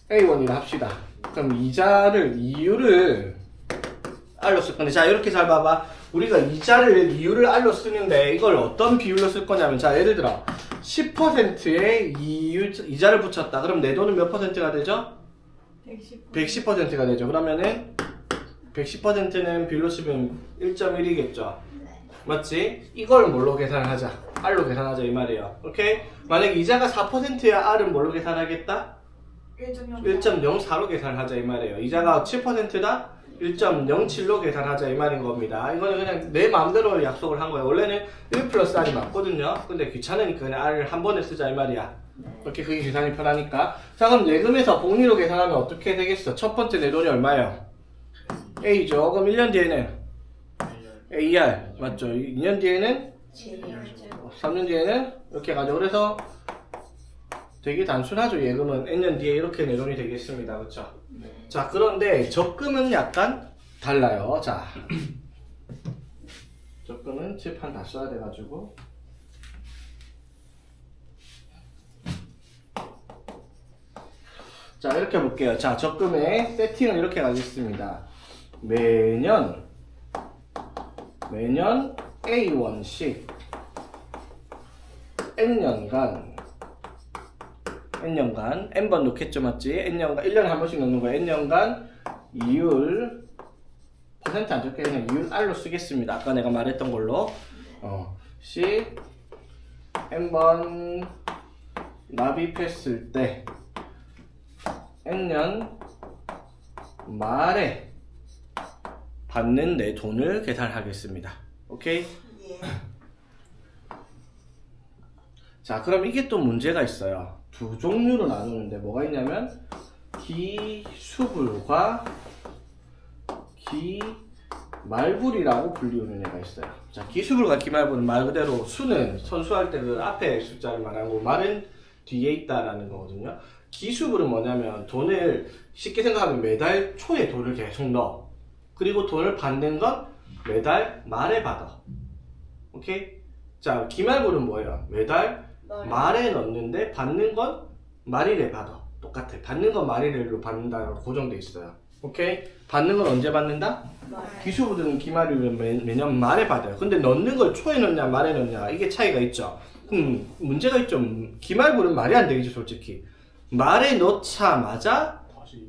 Speaker 2: A1이라 합시다. 그럼 이유를 알로 쓸 건데, 자, 이렇게 잘 봐봐. 우리가 이유를 알로 쓰는데 이걸 어떤 비율로 쓸 거냐면, 자, 예를 들어 10%의 이자를 붙였다. 그럼 내 돈은 몇 퍼센트가 되죠? 110%가 되죠. 그러면은 110%는 비율로 쓰면 1.1이겠죠. 맞지? 이걸 뭘로 계산하자? R로 계산하자 이 말이에요. 오케이? 만약에 이자가 4%야 R은 뭘로 계산하겠다? 1.04로 계산하자 이 말이에요. 이자가 7%다? 1.07로 계산하자 이 말인 겁니다. 이거는 그냥 내 마음대로 약속을 한 거예요. 원래는 1 플러스 R이 맞거든요. 근데 귀찮으니까 그냥 R을 한 번에 쓰자 이 말이야. 이렇게 그게 계산이 편하니까. 자, 그럼 예금에서 복리로 계산하면 어떻게 되겠어? 첫 번째 내 돈이 얼마예요? A죠. 그럼 1년 뒤에는 AR 맞죠? 2년 뒤에는 3년 뒤에는 이렇게 가죠. 그래서 되게 단순하죠. 예금은 N년 뒤에 이렇게 내 돈이 되겠습니다. 그렇죠? 자, 그런데 적금은 약간 달라요. 자, 적금은 칠판 다 써야 돼가지고 자, 이렇게 볼게요. 자, 적금의 세팅을 이렇게 가겠습니다. 매년 A1씩 N년간 N번 넣겠죠, 맞지? N년간 1년에 한 번씩 넣는 거예요. N년간 이율 퍼센트 안 적게 그냥 이율 R로 쓰겠습니다. 아까 내가 말했던 걸로 씩 N번 납입했을 때 N년 말에 받는 내 돈을 계산하겠습니다. 오케이?
Speaker 4: 예.
Speaker 2: 자, 그럼 이게 또 문제가 있어요. 두 종류로 나누는데 뭐가 있냐면 기수불과 기말불이라고 불리우는 애가 있어요. 자, 기수불과 기말불은 말 그대로 수는 선수할 때 그 앞에 숫자를 말하고 말은 뒤에 있다라는 거거든요. 기수불은 뭐냐면 돈을 쉽게 생각하면 매달 초에 돈을 계속 넣어. 그리고 돈을 받는 건 매달 말에 받아. 오케이? 자, 기말불은 뭐예요? 매달 말에 넣는데 받는 건 말일에 받아. 똑같아. 받는 건 말일로 받는다고 고정돼 있어요. 오케이? 받는 건 언제 받는다? 기수불은 기말일은 매년 말에 받아요. 근데 넣는 걸 초에 넣냐 말에 넣냐 이게 차이가 있죠. 문제가 있죠. 기말불은 말이 안 되겠죠, 솔직히. 말에 넣자마자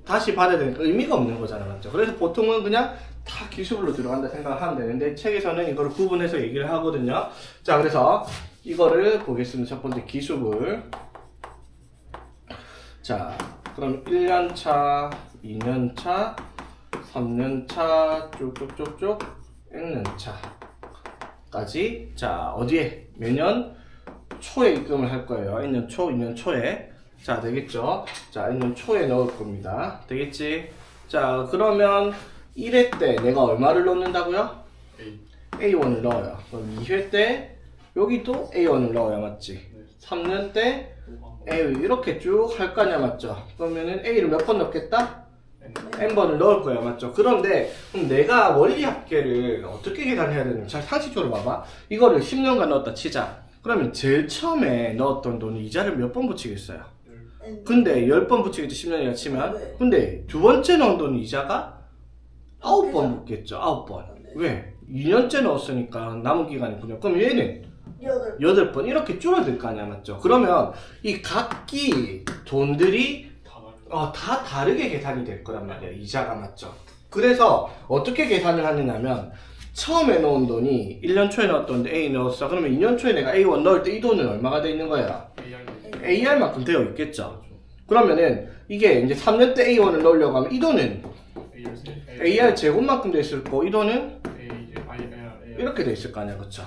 Speaker 2: 다시 받아야 되니까 의미가 없는 거잖아, 맞죠? 그래서 보통은 그냥 다 기수불로 들어간다 생각하면 되는데 책에서는 이걸 구분해서 얘기를 하거든요. 자, 그래서 이거를 보겠습니다. 첫 번째 기수불. 자, 그럼 1년차, 2년차, 3년차, 쭉쭉쭉쭉 N년차까지 자, 어디에? 매년 초에 입금을 할 거예요. N년 초, 2년 초에. 자, 되겠죠? 자, N년 초에 넣을 겁니다. 되겠지? 자, 그러면 1회 때 내가 얼마를 넣는다고요? A1을 넣어요. 그럼 2회 때 여기도 A1을 넣어야 맞지? 3년 때 A 이렇게 쭉 할 거 아니야, 맞죠? 그러면은 A를 몇 번 넣겠다? N번을 넣을 거야, 맞죠? 그런데 그럼 내가 원리 합계를 어떻게 계산해야 되는지 잘 상식적으로 봐봐. 이거를 10년간 넣었다 치자. 그러면 제일 처음에 넣었던 돈이 이자를 몇 번 붙이겠어요? 근데 10번 붙이겠지, 10년이라 치면. 근데 두 번째 넣은 돈 이자가 9번 붙겠죠, 9번. 왜? 2년째 넣었으니까 남은 기간이 분명. 그럼 얘는 8번 이렇게 줄어들 거 아니야, 맞죠? 그러면 이 각기 돈들이 다 다르게 계산이 될 거란 말이야, 이자가, 맞죠? 그래서 어떻게 계산을 하느냐면 처음에 넣은 돈이 1년 초에 넣었던 데 A 넣었어. 그러면 2년 초에 내가 A1 넣을 때 이 돈은 얼마가 돼 있는 거야? AR만큼 되어 있겠죠. 그러면은 이게 이제 3년 때 A1을 넣으려고 하면 이 돈은 AR 제곱만큼 돼 있을 거고 이 돈은 이렇게 돼 있을 거 아니야, 그쵸?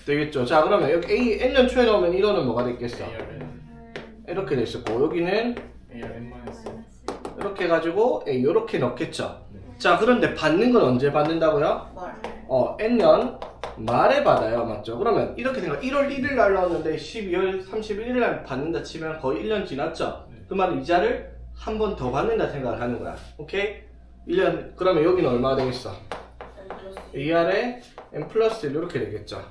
Speaker 2: 되겠죠. 자, 그러면 여기 A N년 초에 넣으면 이 돈은 뭐가 됐겠어? 이렇게 돼 있을 거고 여기는 이렇게 해가지고 A 요렇게 넣겠죠. 자, 그런데 받는 건 언제 받는다고요? N년 말에 받아요, 맞죠? 그러면 이렇게 생각, 1월 1일 날 나왔는데 12월 31일 날 받는다 치면 거의 1년 지났죠? 그 말은 이자를 한 번 더 받는다 생각을 하는 거야. 오케이? 1년, 그러면 여기는 얼마가 되겠어? AR에 N 플러스 1 이렇게 되겠죠?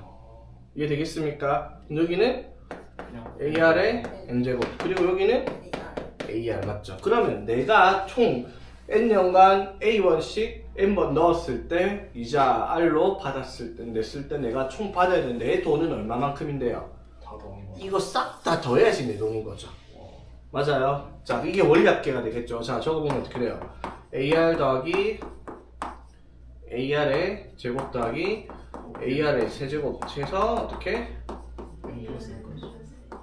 Speaker 2: 이해 되겠습니까? 여기는 AR에 N제곱, 그리고 여기는 AR, 맞죠? 그러면 내가 총 N년간 A1씩 N번 넣었을 때 이자 R로 받았을 때 냈을 때 내가 총 받아야 되는 내 돈은 얼마만큼인데요? 이거 싹 다 더해야지 내 돈인 거죠. 맞아요. 자, 이게 원리합계가 되겠죠. 자, 적어보면 어떻게 돼요? AR 더하기 AR의 제곱 더하기 AR의 세제곱 해서 어떻게?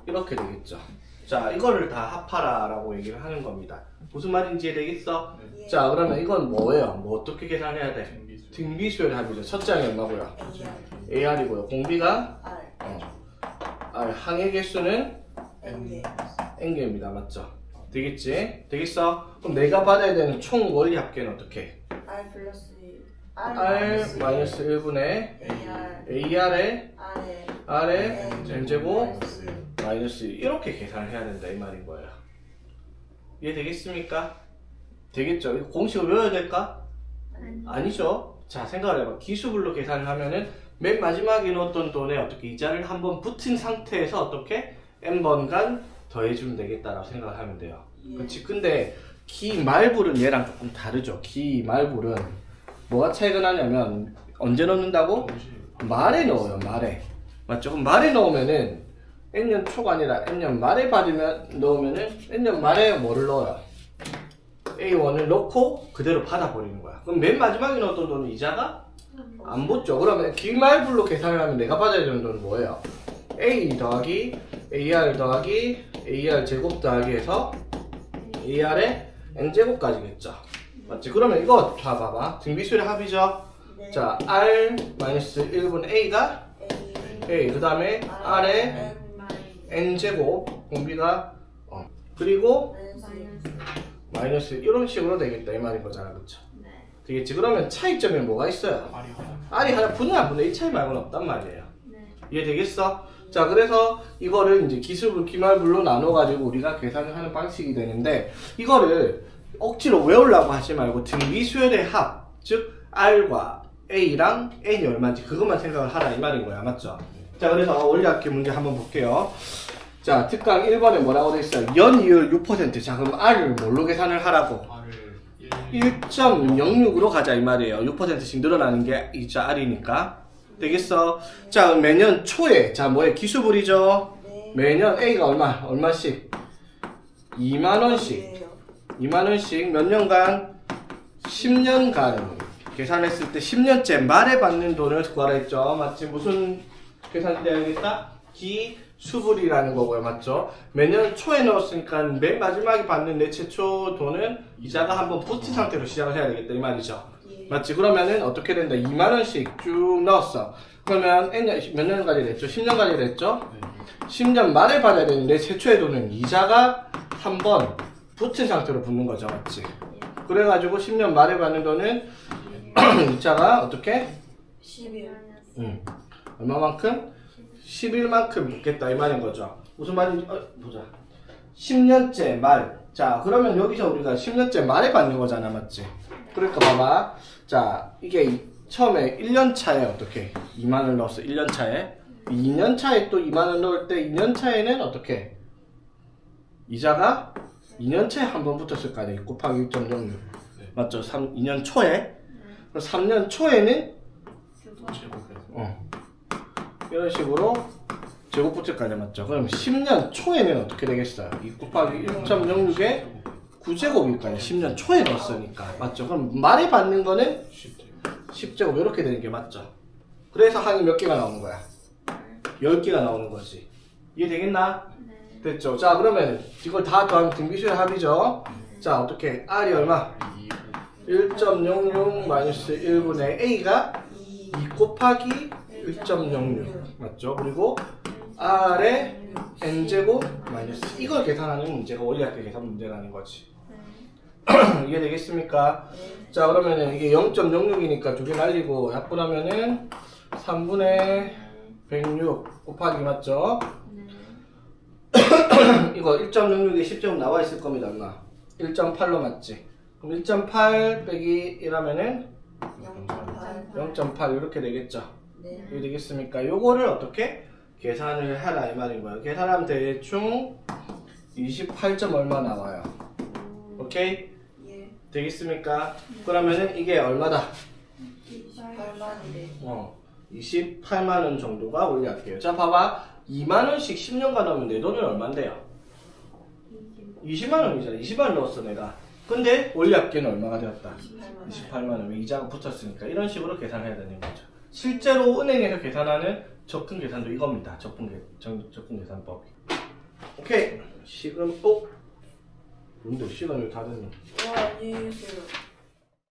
Speaker 2: 이렇게 되겠죠. 자, 이거를 다 합하라 라고 얘기를 하는 겁니다. 무슨 말인지 이해되겠어? 자, 그러면 이건 뭐예요? 뭐 어떻게 계산해야 돼? 등비수열 합이죠. 첫 장이 얼마고요? AR이고요. 공비가 R. 항의 개수는 N개입니다. 맞죠? 되겠지? 되겠어? 그럼 내가 받아야 되는 총 원리 합계는 어떻게?
Speaker 4: R 플러스 1
Speaker 2: R 마이너스 1분의 AR에 R에 N제곱 마이너스 1 이렇게 계산을 해야 된다 이 말인 거예요. 이해되겠습니까? 되겠죠? 이거 공식을 외워야 될까? 아니죠. 자, 생각을 해봐. 기수불로 계산을 하면은 맨 마지막에 넣었던 돈에 어떻게 이자를 한번 붙인 상태에서 어떻게 N번간 더해주면 되겠다라고 생각을 하면 돼요. 그렇지? 근데 기말불은 얘랑 조금 다르죠. 기말불은 뭐가 차이가 나냐면 언제 넣는다고? 말에 넣어요. 말에. 맞죠? 그럼 말에 넣으면은 N년 초가 아니라 N년 말에 넣으면은 N년 말에 뭐를 넣어요? A1을 넣고 그대로 받아버리는 거야. 그럼 맨 마지막에 넣었던 돈은 이자가 안 붙죠. 그러면 기말불로 계산을 하면 내가 받아야 되는 돈은 뭐예요? A 더하기 AR 더하기 AR 제곱 더하기 해서 AR의 N제곱까지겠죠. 맞지? 그러면 이거 다 봐봐. 등비수열의 합이죠? 자, R 마이너스 1분 A가 A, 그 다음에 R의 N제곱 공비가 그리고 마이너스 이런 식으로 되겠다 이 말인 거잖아, 그쵸?
Speaker 1: 네.
Speaker 2: 되겠지? 그러면 차이점이 뭐가 있어요? R이 하나 분의 안 분의 이 차이 말고는 없단 말이에요.
Speaker 1: 네.
Speaker 2: 이해되겠어? 자, 그래서 이거를 이제 기술불, 기말불로 나눠가지고 우리가 계산을 하는 방식이 되는데 이거를 억지로 외우려고 하지 말고 등비수열의 합, 즉 R과 A랑 N이 얼마인지 그것만 생각을 하라 이 말인 거야, 맞죠? 자, 그래서 원리합계 문제 한번 볼게요. 자, 특강 1번에 뭐라고 돼 있어요? 연이율 6%. 자, 그럼 R을 뭘로 계산을 하라고? 1.06으로 가자 이 말이에요. 6%씩 늘어나는 게 이자 R이니까. 되겠어? 자, 매년 초에 자, 뭐에 기수불이죠? 매년 A가 얼마씩? 2만원씩 2만원씩 몇 년간? 10년간 계산했을 때 10년째 말에 받는 돈을 구하라 했죠. 맞지? 무슨 계산이 돼야겠다? 수불이라는 거고요. 맞죠? 매년 초에 넣었으니까 맨 마지막에 받는 내 최초 돈은 이자가 한번 붙은 상태로 시작을 해야 되겠다 이 말이죠.
Speaker 4: 예.
Speaker 2: 맞지? 그러면은 어떻게 된다? 2만 원씩 쭉 넣었어. 그러면 몇 년까지 됐죠? 10년까지 됐죠? 10년 말에 받아야 되는데 최초의 돈은 이자가 3번 붙은 상태로 붙는 거죠. 맞지? 그래가지고 10년 말에 받는 돈은 이자가 어떻게?
Speaker 4: 11.
Speaker 2: 얼마만큼? 11만큼 붙겠다 이 말인 거죠. 무슨 말인지 보자. 10년째 말. 자 그러면 여기서 우리가 10년째 말에 받는 거잖아. 맞지? 그러니까 봐봐. 자 이게 처음에 1년 차에 어떻게 2만원 넣었어. 1년 차에 2년 차에 또 2만원 넣을 때 2년 차에는 어떻게 이자가 2년 차에 한 번 붙었을 거 아니야. 곱하기 1.06 맞죠? 2년 초에 3년 초에는 이런 식으로 제곱 붙을 거 아니야. 맞죠? 그럼 10년 초에는 어떻게 되겠어요? 2 곱하기 1.06에 9제곱일 거 아니야. 10년 초에 넣었으니까 맞죠? 그럼 말에 받는 거는 10제곱 이렇게 되는 게 맞죠? 그래서 항이 몇 개가 나오는 거야? 10개가 나오는 거지. 이해되겠나? 됐죠? 자 그러면 이걸 다 더하면 등비수의 합이죠? 자 어떻게? R이 얼마? 1.06 마이너스 1분의 A가 2 곱하기 1.06 맞죠? 그리고 R의 N제곱 마이너스 이걸 계산하는 문제가 원리학교 계산 문제라는 거지. 이해되겠습니까? 자 그러면은 이게 0.06이니까 두 개 날리고 약분하면은 3분의 106 곱하기 맞죠? 이거 1.06에 10제곱 나와 있을 겁니다. 엄마 1.8로 맞지? 그럼 1.8 빼기 1하면은 0.8 이렇게 되겠죠?
Speaker 4: 네.
Speaker 2: 이해 되겠습니까? 요거를 어떻게 계산을 하라 이 말인 거예요. 계산하면 대충 28점 얼마 나와요. 오케이?
Speaker 4: 예.
Speaker 2: 되겠습니까? 그러면은 이게 얼마다?
Speaker 4: 28만이래.
Speaker 2: 28만원 정도가 원리할게요. 자 봐봐 2만원씩 10년간 넣으면 내 돈은 얼만데요? 20만원이잖아. 20만원 넣었어 내가. 근데 원리합계는 얼마가 되었다? 28만원. 왜 이자가 붙었으니까 이런 식으로 계산해야 되는 거죠. 실제로 은행에서 계산하는 적금 계산도 이겁니다. 적금 계산법. 오케이. 시간 뭔데 시간이 다 됐노?
Speaker 4: 와 안녕히 계세요.